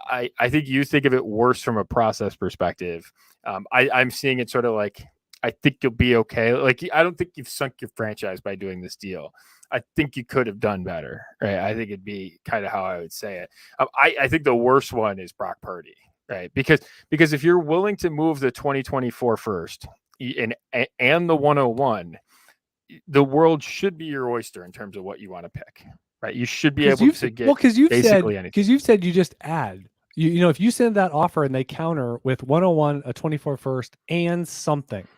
I think you think of it worse from a process perspective. I'm seeing it sort of like, I think you'll be okay. Like, I don't think you've sunk your franchise by doing this deal. I think you could have done better, right? I think it'd be kind of how I would say it. I think the worst one is Brock Purdy, right? Because if you're willing to move the 2024 first and the 101, the world should be your oyster in terms of what you want to pick, right? You should be able to get basically anything. Because you've said you just add. If you send that offer and they counter with 101, a 24 first, and something,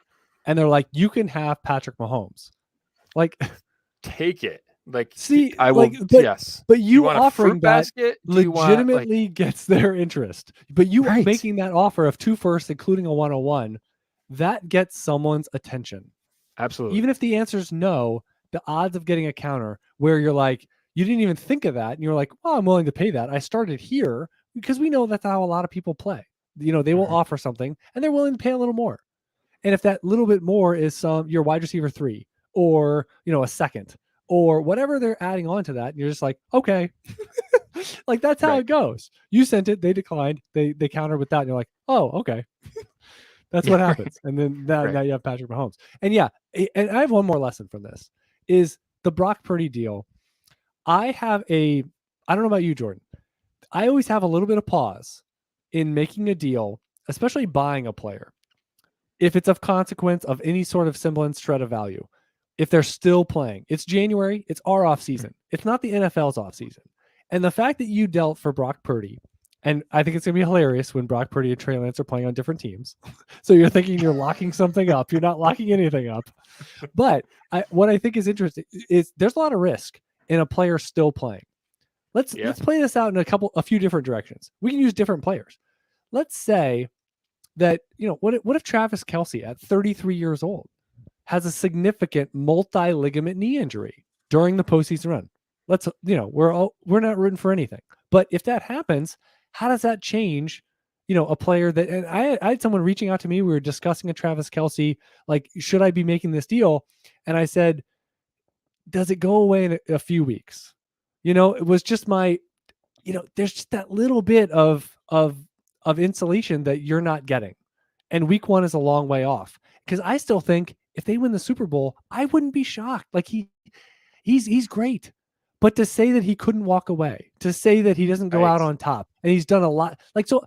and they're like, you can have Patrick Mahomes, like, take it. Like, see, I will. Yes, but you offering that legitimately gets their interest. But you making that offer of 2 firsts, including a 101, that gets someone's attention. Absolutely. Even if the answer is no, the odds of getting a counter where you're like, you didn't even think of that, and you're like, well, I'm willing to pay that. I started here because we know that's how a lot of people play. They will offer something and they're willing to pay a little more. And if that little bit more is your wide receiver 3 or, a second or whatever they're adding on to that, and you're just like, okay, like that's how it goes. You sent it, they declined, they countered with that, and you're like, oh, okay. That's what happens. And then now you have Patrick Mahomes. And and I have one more lesson from this is the Brock Purdy deal. I don't know about you, Jordan. I always have a little bit of pause in making a deal, especially buying a player, if it's of consequence of any sort of semblance, shred of value. If they're still playing, it's January, it's our offseason. It's not the NFL's offseason. And the fact that you dealt for Brock Purdy, and I think it's going to be hilarious when Brock Purdy and Trey Lance are playing on different teams. So you're thinking you're locking something up. You're not locking anything up. But what I think is interesting is there's a lot of risk in a player still playing. Let's play this out in a few different directions. We can use different players. Let's say that, what if Travis Kelce at 33 years old has a significant multi-ligament knee injury during the postseason run? We're not rooting for anything. But if that happens, how does that change, a player that, and I had someone reaching out to me, we were discussing a Travis Kelce, like, should I be making this deal? And I said, does it go away in a few weeks? It was just there's just that little bit of of insulation that you're not getting. And week 1 is a long way off. Because I still think if they win the Super Bowl, I wouldn't be shocked. Like he's great. But to say that he couldn't walk away, to say that he doesn't go out on top, and he's done a lot, like, so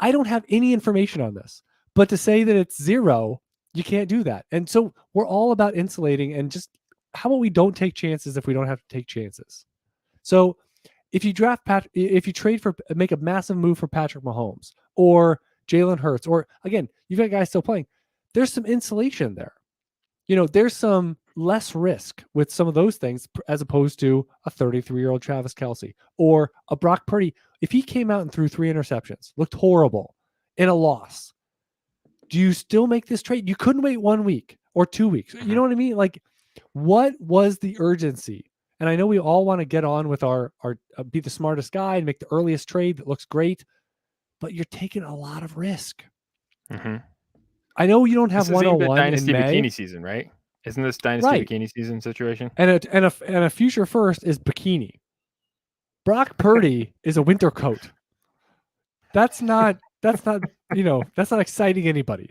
I don't have any information on this. But to say that it's zero, you can't do that. And so we're all about insulating, and just how about we don't take chances if we don't have to take chances? So if you if you trade for, make a massive move for Patrick Mahomes or Jalen Hurts, or again, you've got guys still playing, there's some insulation there. There's some less risk with some of those things as opposed to a 33-year-old Travis Kelce or a Brock Purdy. If he came out and threw 3 interceptions, looked horrible in a loss, do you still make this trade? You couldn't wait 1 week or 2 weeks. You know what I mean? Like, what was the urgency? And I know we all want to get on with our be the smartest guy and make the earliest trade that looks great, but you're taking a lot of risk. Mm-hmm. I know you don't have 101 Dynasty in May. bikini season, right? Isn't this Dynasty bikini season situation? And a future first is bikini. Brock Purdy is a winter coat. That's not that's not exciting anybody.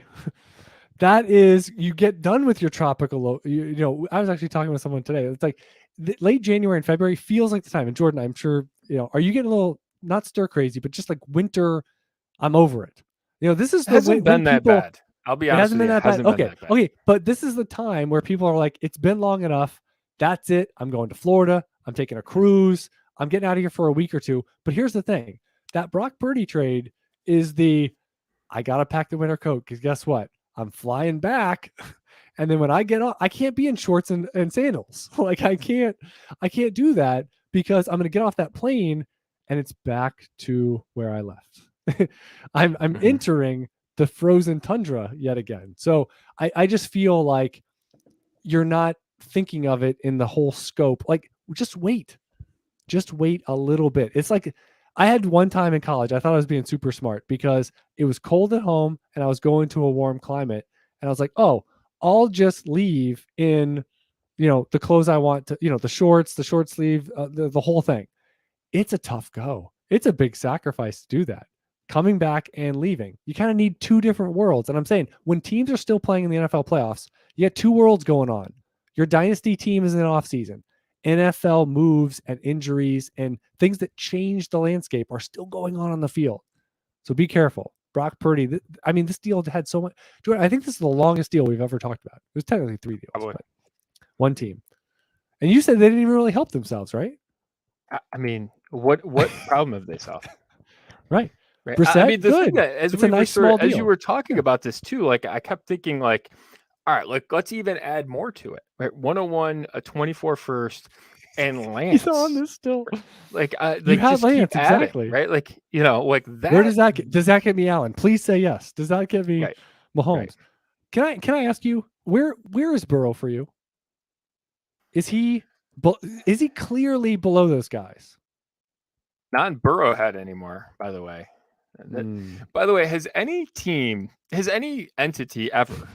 That is, you get done with your tropical. I was actually talking with someone today. It's like late January and February feels like the time. And Jordan, I'm sure, are you getting a little, not stir crazy, but just like winter? I'm over it. This is hasn't been that bad. I'll be honest. It hasn't been that bad. Okay. But this is the time where people are like, it's been long enough. That's it. I'm going to Florida. I'm taking a cruise. I'm getting out of here for a week or two. But here's the thing. That Brock Purdy trade is I got to pack the winter coat, because guess what? I'm flying back. And then when I get off, I can't be in shorts and sandals. Like I can't do that, because I'm going to get off that plane and it's back to where I left. I'm entering the frozen tundra yet again. So I just feel like you're not thinking of it in the whole scope. Like, just wait a little bit. It's like, I had one time in college, I thought I was being super smart because it was cold at home and I was going to a warm climate. And I was like, oh, I'll just leave in, the clothes I want to, the shorts, the short sleeve, the whole thing. It's a tough go. It's a big sacrifice to do that. Coming back and leaving. You kind of need 2 different worlds. And I'm saying, when teams are still playing in the NFL playoffs, you get 2 worlds going on. Your dynasty team is in offseason. NFL moves and injuries and things that change the landscape are still going on the field. So be careful. Brock Purdy, this deal had so much. Jordan, I think this is the longest deal we've ever talked about. It was technically 3 deals, but 1 team. And you said they didn't even really help themselves, right? What problem have they solved? Right. Brissett, the thing that, as you were talking about this too, like I kept thinking, like, all right, let's even add more to it. Right, 101, a 24 first, and Lance. He's on this still. Like you have Lance, exactly, right? Like like that. Where does that get me Allen? Please say yes. Does that get me Mahomes? Right. Can I ask you, where is Burrow for you? Is he clearly below those guys? Not in Burrowhead anymore, by the way. By the way, has any entity ever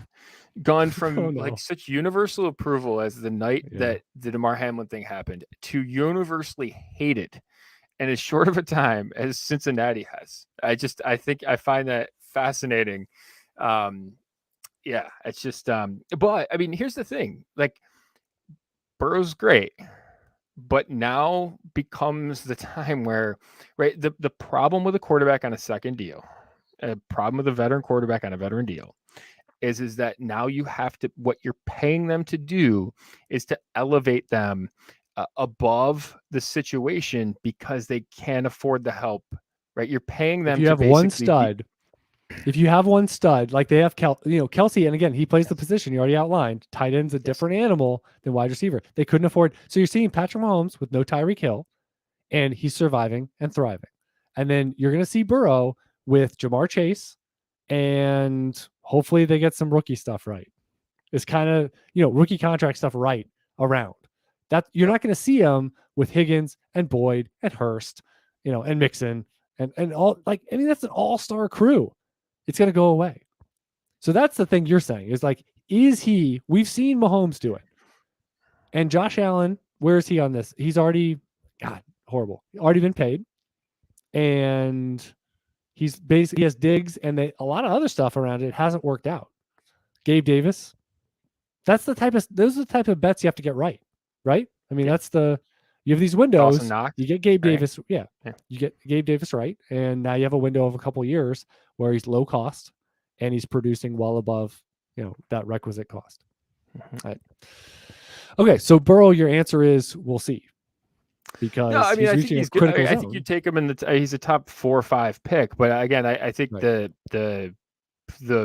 gone from like such universal approval as the night that the DeMar Hamlin thing happened to universally hated in as short of a time as Cincinnati has? I think I find that fascinating. It's just but here's the thing, like, Burrow's great, but now becomes the time where, right, the problem with a quarterback on a second deal, a problem with a veteran quarterback on a veteran deal, is that now you have to, what you're paying them to do is to elevate them above the situation because they can't afford the help, right? You're paying them. If you have one stud, like they have Kelce, and again, he plays the position you already outlined. Tight end's a different animal than wide receiver. They couldn't afford. So you're seeing Patrick Mahomes with no Tyreek Hill, and he's surviving and thriving. And then you're going to see Burrow with Jamar Chase, and hopefully they get some rookie stuff right. It's kind of, rookie contract stuff right around. That you're not going to see him with Higgins and Boyd and Hurst, and Mixon and all, like, that's an all-star crew. It's going to go away. So that's the thing you're saying is, like, we've seen Mahomes do it. And Josh Allen, where is he on this? He's already, God, horrible. Already been paid. And He has Diggs and a lot of other stuff around it hasn't worked out. Gabe Davis. Those are the type of bets you have to get right. I mean, you have these windows. You get Gabe Davis. Yeah. You get Gabe Davis right. And now you have a window of a couple of years where he's low cost and he's producing well above, that requisite cost. Right. Okay. So Burrow, your answer is we'll see. Because I mean, I think he's good. I zone. think you take him he's a top 4 or 5 pick. But again, I think the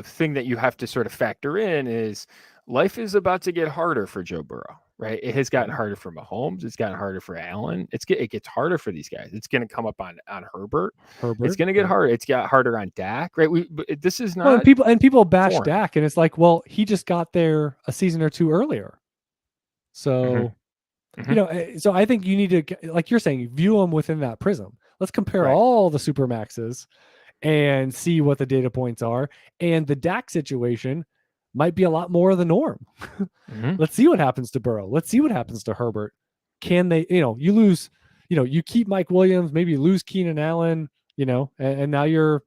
thing that you have to sort of factor in is life is about to get harder for Joe Burrow, right? It has gotten harder for Mahomes. It's gotten harder for Allen. It gets harder for these guys. It's going to come up on Herbert. It's going to get harder. It's got harder on Dak, right? This is not people bash foreign. Dak, and it's like, well, he just got there a season or two earlier. So, so I think you need to, like you're saying, view them within that prism. Let's compare all the super maxes and see what the data points are. And the Dak situation might be a lot more of the norm. Let's see what happens to Burrow. Let's see what happens to Herbert. Can they, you lose, you keep Mike Williams, maybe you lose Keenan Allen, and now you're,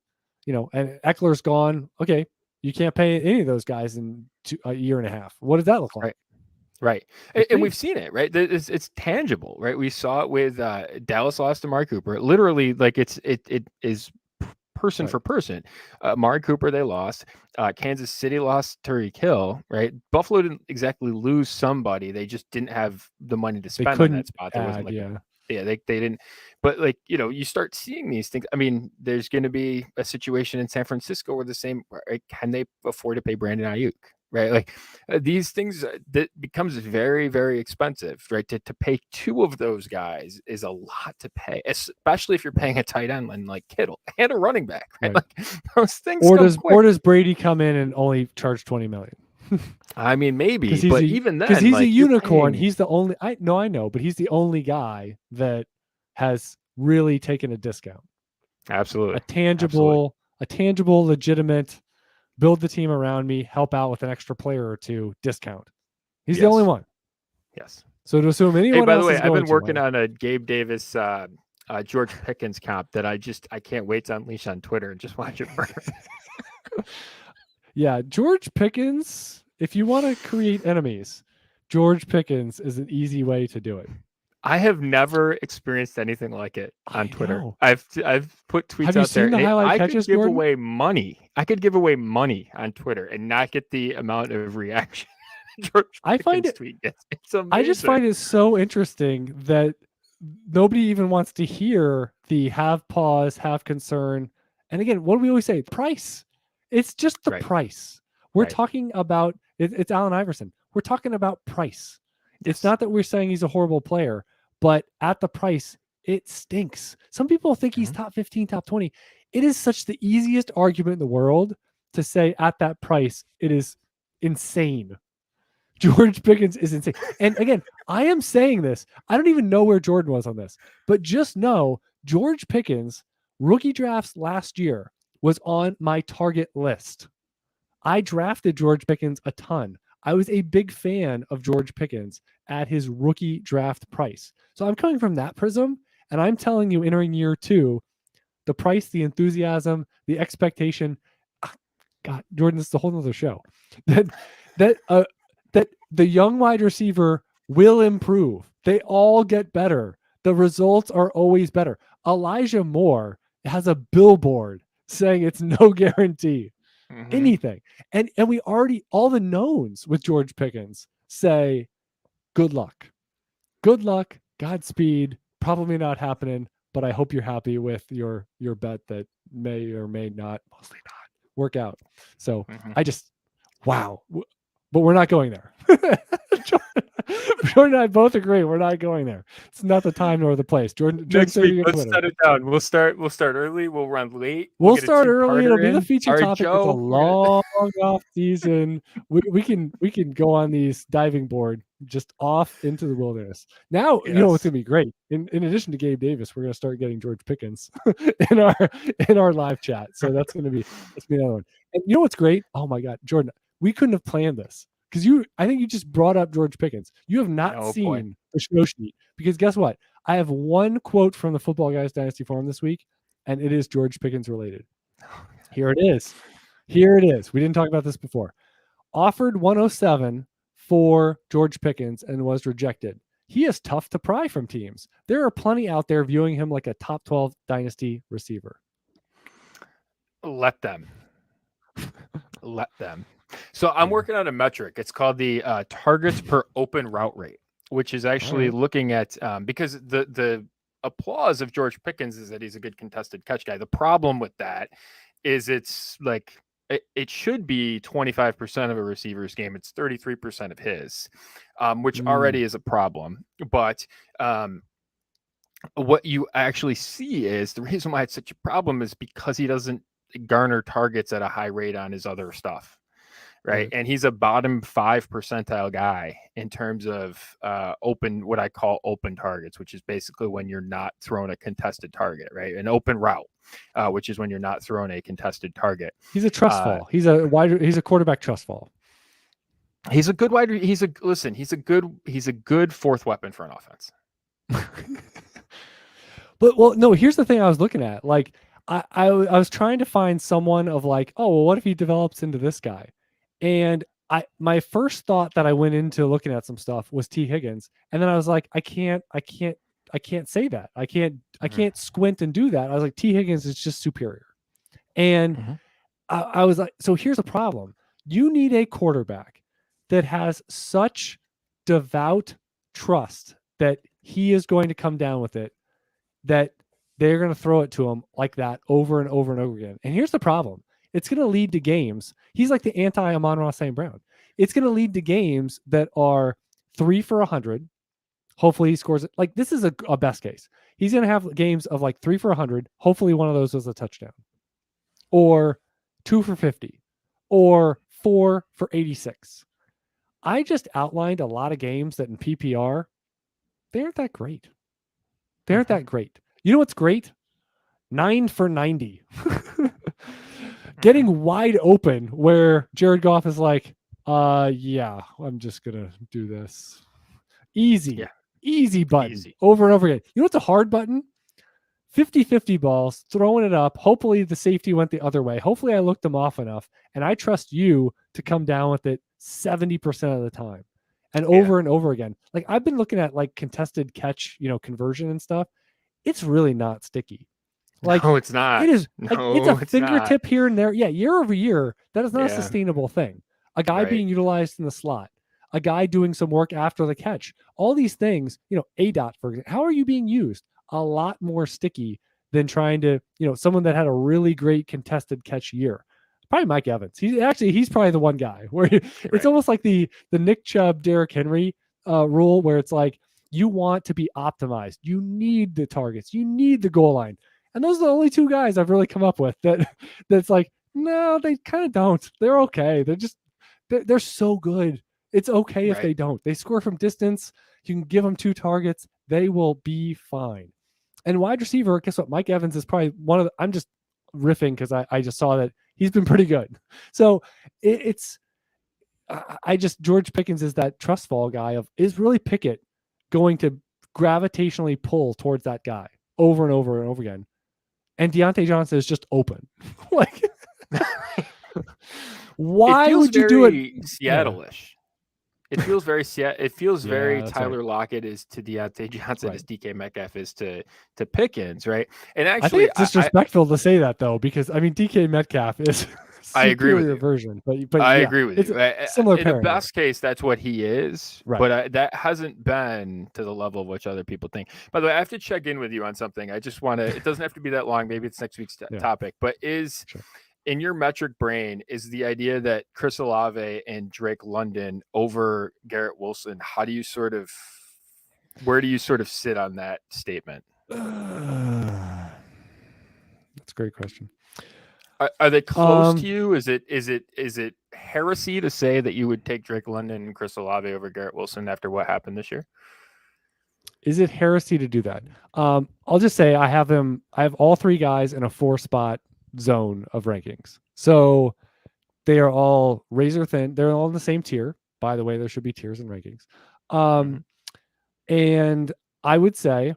and Eckler's gone. Okay. You can't pay any of those guys in a year and a half. What does that look like? Right. And we've seen it, right? It's tangible, right? We saw it with Dallas lost to Amari Cooper. Literally, like it is person for person. Amari Cooper, they lost. Kansas City lost Tyreek Hill, right? Buffalo didn't exactly lose somebody. They just didn't have the money to spend on that spot. There wasn't they didn't. But you start seeing these things. I mean, there's going to be a situation in San Francisco where the same, right? Can they afford to pay Brandon Ayuk? Right, like these things that becomes very, very expensive, right? To pay 2 of those guys is a lot to pay, especially if you're paying a tight end like Kittle and a running back, right? Like those things. Or does Brady come in and only charge $20 million? I mean, maybe, but even then, because he's a unicorn. He's the only. I know, but he's the only guy that has really taken a discount. Absolutely, a tangible, legitimate. Build the team around me, help out with an extra player or 2, discount. He's the only one. Yes. So to assume anyone by else the way, is I've been working on a Gabe Davis, George Pickens comp that I can't wait to unleash on Twitter and just watch it burn. Yeah, George Pickens, if you want to create enemies, George Pickens is an easy way to do it. I have never experienced anything like it on Twitter. I've put tweets out there. Have you seen the highlight catches, could give Jordan? away money. I could give away money on Twitter and not get the amount of reaction. I find it. It's amazing. I just find it so interesting that nobody even wants to hear the have pause, have concern. And again, what do we always say? Price. It's just the price. We're talking about it's Allen Iverson. We're talking about price. It's not that we're saying he's a horrible player, but at the price, it stinks. Some people think he's top 15, top 20. It is such the easiest argument in the world to say at that price, it is insane. George Pickens is insane. And again, I am saying this. I don't even know where Jordan was on this, but just know George Pickens, rookie drafts last year, was on my target list. I drafted George Pickens a ton. I was a big fan of George Pickens at his rookie draft price. So I'm coming from that prism, and I'm telling you, entering year 2, the price, the enthusiasm, the expectation. God, Jordan, this is a whole nother show. That the young wide receiver will improve. They all get better. The results are always better. Elijah Moore has a billboard saying it's no guarantee. Anything. And we already, all the knowns with George Pickens say, good luck, Godspeed, probably not happening, but I hope you're happy with your bet that may or may not, mostly not, work out. So I just, wow. But we're not going there. Jordan and I both agree we're not going there. It's not the time nor the place. Jordan, next week, let's set it down. We'll start early. We'll run late. We'll start early. It'll be the feature topic. It's a long off season. We can go on these diving board just off into the wilderness. Now, you know what's gonna be great. In addition to Gabe Davis, we're gonna start getting George Pickens in our live chat. So that's gonna be another one. And you know what's great? Oh my God, Jordan, we couldn't have planned this. Because I think you just brought up George Pickens. You have not seen the show sheet. Because guess what? I have one quote from the Footballguys Dynasty Forum this week and it is George Pickens related. Here it is. Here it is. We didn't talk about this before. Offered 107 for George Pickens and was rejected. He is tough to pry from teams. There are plenty out there viewing him like a top 12 dynasty receiver. Let them. Let them. So I'm working on a metric. It's called the targets per open route rate, which is actually looking at because the applause of George Pickens is that he's a good contested catch guy. The problem with that is it's like it should be 25% of a receiver's game. It's 33% of his, which already is a problem. But what you actually see is the reason why it's such a problem is because he doesn't garner targets at a high rate on his other stuff. Right. And he's a bottom 5 percentile guy in terms of what I call open targets, which is basically when you're not throwing a contested target, right? An open route, which is when you're not throwing a contested target. He's a trust fall. He's a quarterback trust fall. He's a good wide. He's a good fourth weapon for an offense. But no, here's the thing I was looking at. Like I was trying to find someone of like, oh, well, what if he develops into this guy? And my first thought that I went into looking at some stuff was T. Higgins. And then I was like, I can't say that. I can't squint and do that. I was like, T. Higgins is just superior. And I was like, so here's the problem. You need a quarterback that has such devout trust that he is going to come down with it, that they're going to throw it to him like that over and over and over again. And here's the problem. It's going to lead to games. He's like the anti-Amon-Ra St. Brown. It's going to lead to games that are 3 for 100. Hopefully he scores it. Like this is a best case. He's going to have games of like 3 for 100. Hopefully one of those was a touchdown, or 2 for 50, or 4 for 86. I just outlined a lot of games that in PPR, they aren't that great. They aren't that great. You know what's great? 9 for 90. Getting wide open where Jared Goff is like, yeah, I'm just going to do this. Easy button. Easy. Over and over again. You know what's a hard button? 50-50 balls, throwing it up. Hopefully the safety went the other way. Hopefully I looked them off enough, and I trust you to come down with it 70% of the time and over and over again. Like I've been looking at like contested catch, conversion and stuff. It's really not sticky. Like, no, it's not. It is. It's a fingertip here and there. Yeah, year over year, that is not a sustainable thing. A guy being utilized in the slot, a guy doing some work after the catch. All these things, ADOT, for example. How are you being used? A lot more sticky than trying to, someone that had a really great contested catch year. Probably Mike Evans. He's probably the one guy where it's almost like the Nick Chubb, Derrick Henry rule, where it's like you want to be optimized. You need the targets. You need the goal line. And those are the only two guys I've really come up with that's like, no, they kind of don't. They're okay. They're so good. It's okay if they don't. They score from distance. You can give them 2 targets. They will be fine. And wide receiver, guess what? Mike Evans is probably one of the, I'm just riffing because I just saw that he's been pretty good. So George Pickens is that trust fall guy is really Pickett going to gravitationally pull towards that guy over and over and over again. And Deontay Johnson is just open. Like, why would you do it? Seattle-ish. It feels very very Tyler Lockett is to Deontay Johnson as DK Metcalf is to Pickens, right? And actually, I think it's disrespectful to say that though, because I mean DK Metcalf is I agree with you. Version, but I agree with you. Similar in the best case, that's what he is, but that hasn't been to the level of which other people think. By the way, I have to check in with you on something. I just want to. It doesn't have to be that long. Maybe it's next week's topic. But in your metric brain, is the idea that Chris Olave and Drake London over Garrett Wilson? Where do you sort of sit on that statement? That's a great question. Are they close to you? Is it heresy to say that you would take Drake London and Chris Olave over Garrett Wilson after what happened this year? Is it heresy to do that? I'll just say I have all 3 guys in a 4-spot zone of rankings. So they are all razor thin. They're all in the same tier. By the way, there should be tiers in rankings. And I would say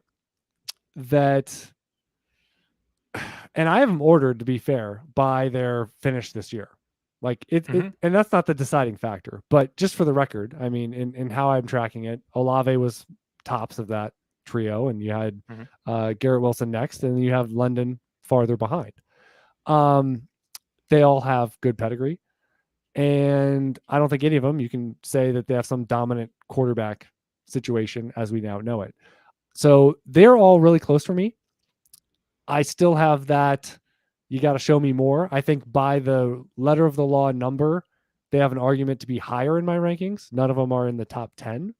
that And I have them ordered, to be fair, by their finish this year. Like and that's not the deciding factor, but just for the record, I mean, in how I'm tracking it, Olave was tops of that trio, and you had Garrett Wilson next, and you have London farther behind. They all have good pedigree, and I don't think any of them you can say that they have some dominant quarterback situation as we now know it. So they're all really close for me. I still have that. You got to show me more. I think by the letter of the law number, they have an argument to be higher in my rankings. None of them are in the top 10.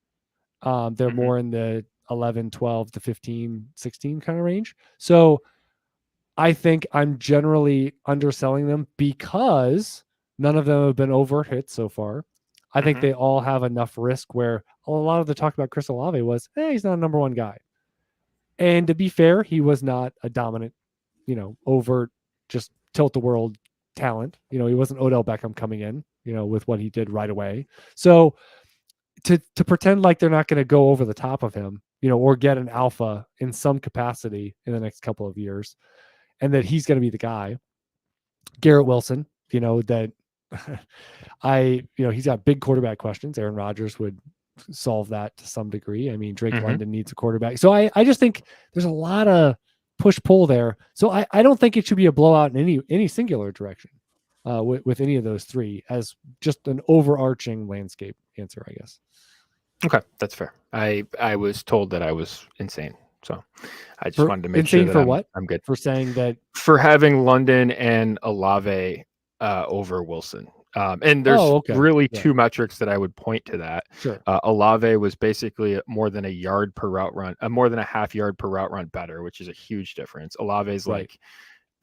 They're more in the 11, 12 to 15, 16 kind of range. So I think I'm generally underselling them because none of them have been overhit so far. I think they all have enough risk where a lot of the talk about Chris Olave was, he's not a number one guy. And to be fair, he was not a dominant, overt, just tilt the world talent. He wasn't Odell Beckham coming in, with what he did right away. So to pretend like they're not going to go over the top of him, or get an alpha in some capacity in the next couple of years, and that he's going to be the guy. Garrett Wilson, that he's got big quarterback questions. Aaron Rodgers would solve that to some degree. I mean, Drake London needs a quarterback. So I just think there's a lot of push-pull there. So I don't think it should be a blowout in any singular direction with any of those three as just an overarching landscape answer, I guess. Okay, that's fair. I was told that I was insane. So I just wanted to make sure that I'm good. For saying that? For having London and Olave over Wilson. And there's really two metrics that I would point to that. Sure. Olave was basically more than a yard per route run, more than a half yard per route run better, which is a huge difference. Olave's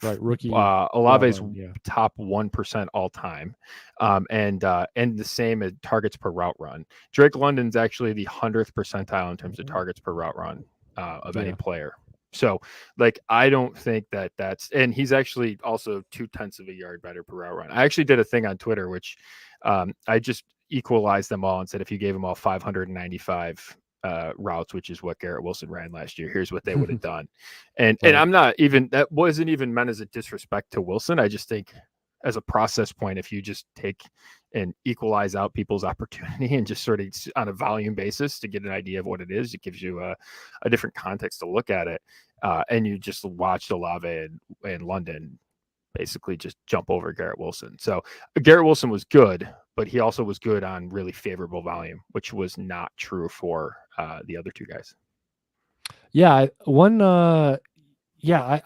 rookie. Olave's top 1% all time, and the same as targets per route run. Drake London's actually the 100th percentile in terms of targets per route run of any player. So, I don't think that's, and he's actually also 0.2 of a yard better per route run. I actually did a thing on Twitter, which I just equalized them all and said, if you gave them all 595 routes, which is what Garrett Wilson ran last year, here's what they would have done. And I'm not even, that wasn't even meant as a disrespect to Wilson. I just think as a process point, if you just take and equalize out people's opportunity and just sort of on a volume basis to get an idea of what it is, it gives you a different context to look at it. And you just watched Olave and London basically just jump over Garrett Wilson. So Garrett Wilson was good, but he also was good on really favorable volume, which was not true for the other two guys. Yeah.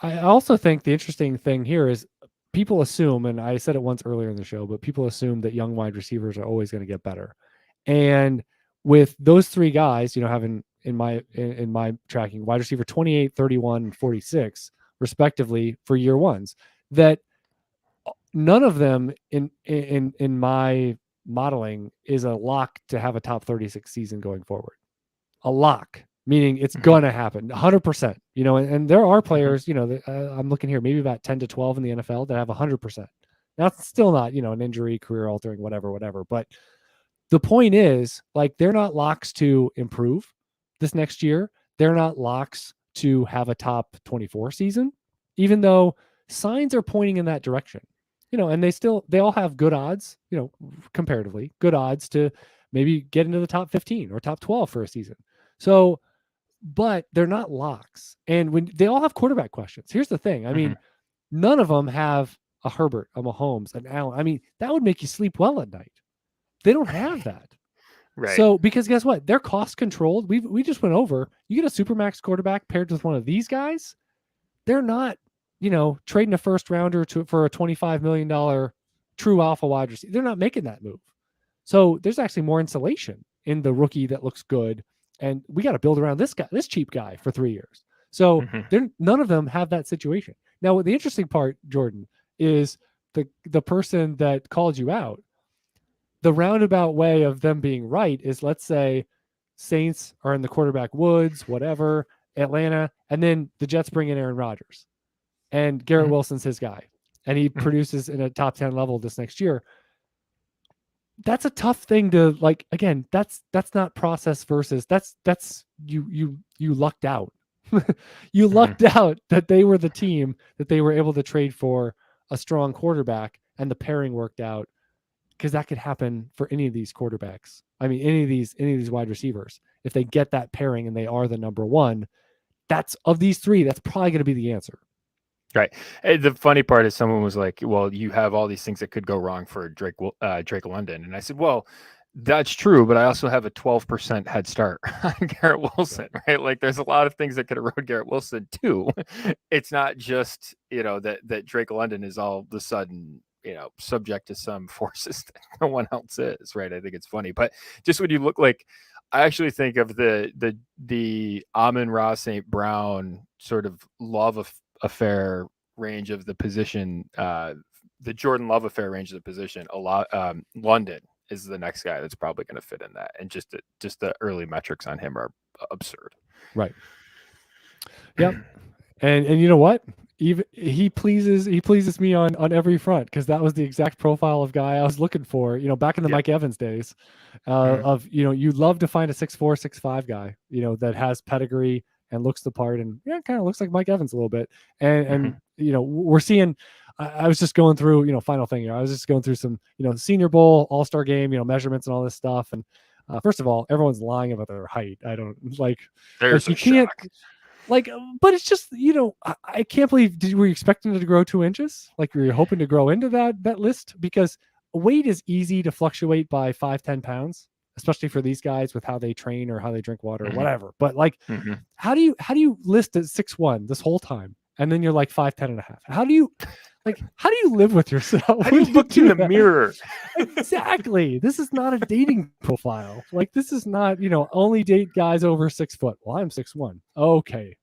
I also think the interesting thing here is people assume, and I said it once earlier in the show, but people assume that young wide receivers are always going to get better. And with those three guys, having in my tracking, wide receiver 28, 31, and 46, respectively, for year ones, that none of them in my modeling is a lock to have a top 36 season going forward. A lock, meaning it's going to happen 100%, and there are players, I'm looking here, maybe about 10 to 12 in the NFL that have 100%. Now it's still not, an injury, career altering, whatever. But the point is, they're not locks to improve this next year. They're not locks to have a top 24 season, even though signs are pointing in that direction, and they all have good odds, comparatively good odds to maybe get into the top 15 or top 12 for a season. So, but they're not locks. And when they all have quarterback questions, here's the thing. I mean, none of them have a Herbert, a Mahomes, an Allen. I mean, that would make you sleep well at night. They don't have that. Right. So, because guess what? They're cost controlled. We just went over, you get a supermax quarterback paired with one of these guys. They're not, trading a first rounder for a $25 million true alpha wide receiver. They're not making that move. So there's actually more insulation in the rookie that looks good. And we got to build around this cheap guy for 3 years. So none of them have that situation. Now, the interesting part, Jordan, is the person that called you out. The roundabout way of them being right is, let's say Saints are in the quarterback woods, whatever, Atlanta, and then the Jets bring in Aaron Rodgers. And Garrett Wilson's his guy. And he produces in a top 10 level this next year. That's a tough thing to again, that's not process versus that's you lucked out. You lucked out that they were the team that they were able to trade for a strong quarterback and the pairing worked out, because that could happen for any of these quarterbacks. I mean, any of these wide receivers. If they get that pairing and they are the number one, that's of these three, that's probably going to be the answer. Right. The funny part is someone was like, well, you have all these things that could go wrong for Drake London. And I said, well, that's true, but I also have a 12% head start on Garrett Wilson, right? Like there's a lot of things that could erode Garrett Wilson too. It's not just, that Drake London is all of a sudden, subject to some forces that no one else is, right? I think it's funny. But just when you look like, I actually think of the Amon-Ra St. Brown sort of love affair range of the position, the Jordan Love affair range of the position. London is the next guy that's probably going to fit in that, and just the early metrics on him are absurd. Right. Yep. And you know what? Even he pleases me on every front, because that was the exact profile of guy I was looking for, back in the Mike Evans days, of, you love to find a 6'4", 6'5" guy, that has pedigree and looks the part, and kind of looks like Mike Evans a little bit. And we're seeing, I was just going through, final thing here. I was just going through some, Senior Bowl, All-Star game, measurements and all this stuff. And first of all, everyone's lying about their height. I don't like, there's you can't, like, but it's just, I can't believe, were you expecting it to grow 2 inches? Like, were you hoping to grow into that list? Because weight is easy to fluctuate by 5-10 pounds, especially for these guys with how they train or how they drink water or whatever. But like, how do you list at 6'1" this whole time? And then you're like 5'10" and a half. How do you live with yourself? How do you look in the mirror? Exactly. This is not a dating profile. Like, this is not, only date guys over 6 foot. Well, I'm 6'1". Okay.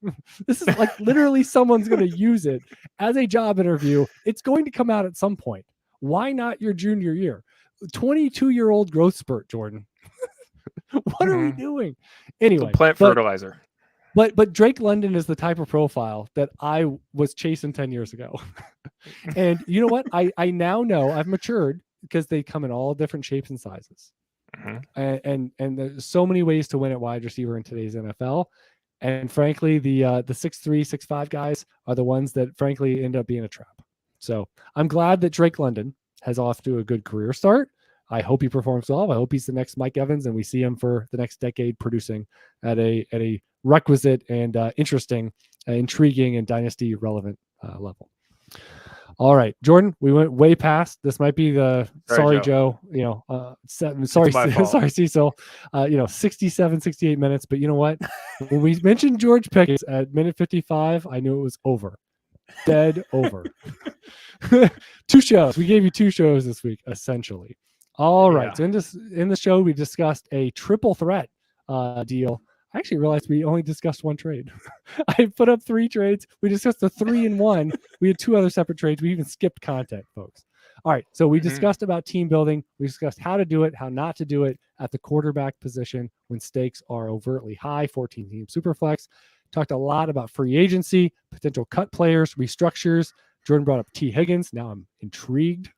This is like literally someone's going to use it as a job interview. It's going to come out at some point. Why not your junior year? 22-year-old growth spurt, Jordan. What are we doing? Anyway, plant fertilizer. But Drake London is the type of profile that I was chasing 10 years ago. And you know what? I now know I've matured, because they come in all different shapes and sizes. And there's so many ways to win at wide receiver in today's NFL. And frankly, the 6'3", 6'5" guys are the ones that frankly end up being a trap. So I'm glad that Drake London has off to a good career start. I hope he performs well. I hope he's the next Mike Evans, and we see him for the next decade producing at a requisite and interesting, intriguing, and dynasty relevant level. All right, Jordan, we went way past. This might be the sorry Joe, sorry Cecil, 67, 68 minutes. But you know what? When we mentioned George Pickens at minute 55, I knew it was over. Dead over. 2 shows. We gave you 2 shows this week, essentially. All right. So in the show, we discussed a triple threat deal. I actually realized we only discussed 1 trade. I put up 3 trades. We discussed the 3-in-1. We had 2 other separate trades. We even skipped content, folks. All right. So we discussed about team building. We discussed how to do it, how not to do it at the quarterback position when stakes are overtly high, 14-team superflex. Talked a lot about free agency, potential cut players, restructures. Jordan brought up T. Higgins. Now I'm intrigued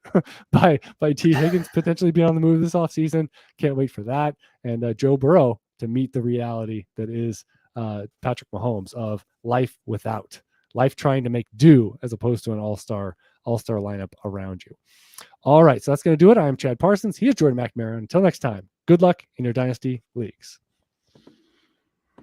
by T. Higgins potentially being on the move this offseason. Can't wait for that. And Joe Burrow to meet the reality that is Patrick Mahomes of life trying to make do, as opposed to an all-star lineup around you. All right, so that's going to do it. I'm Chad Parsons. He is Jordan McNamara. Until next time, good luck in your dynasty leagues.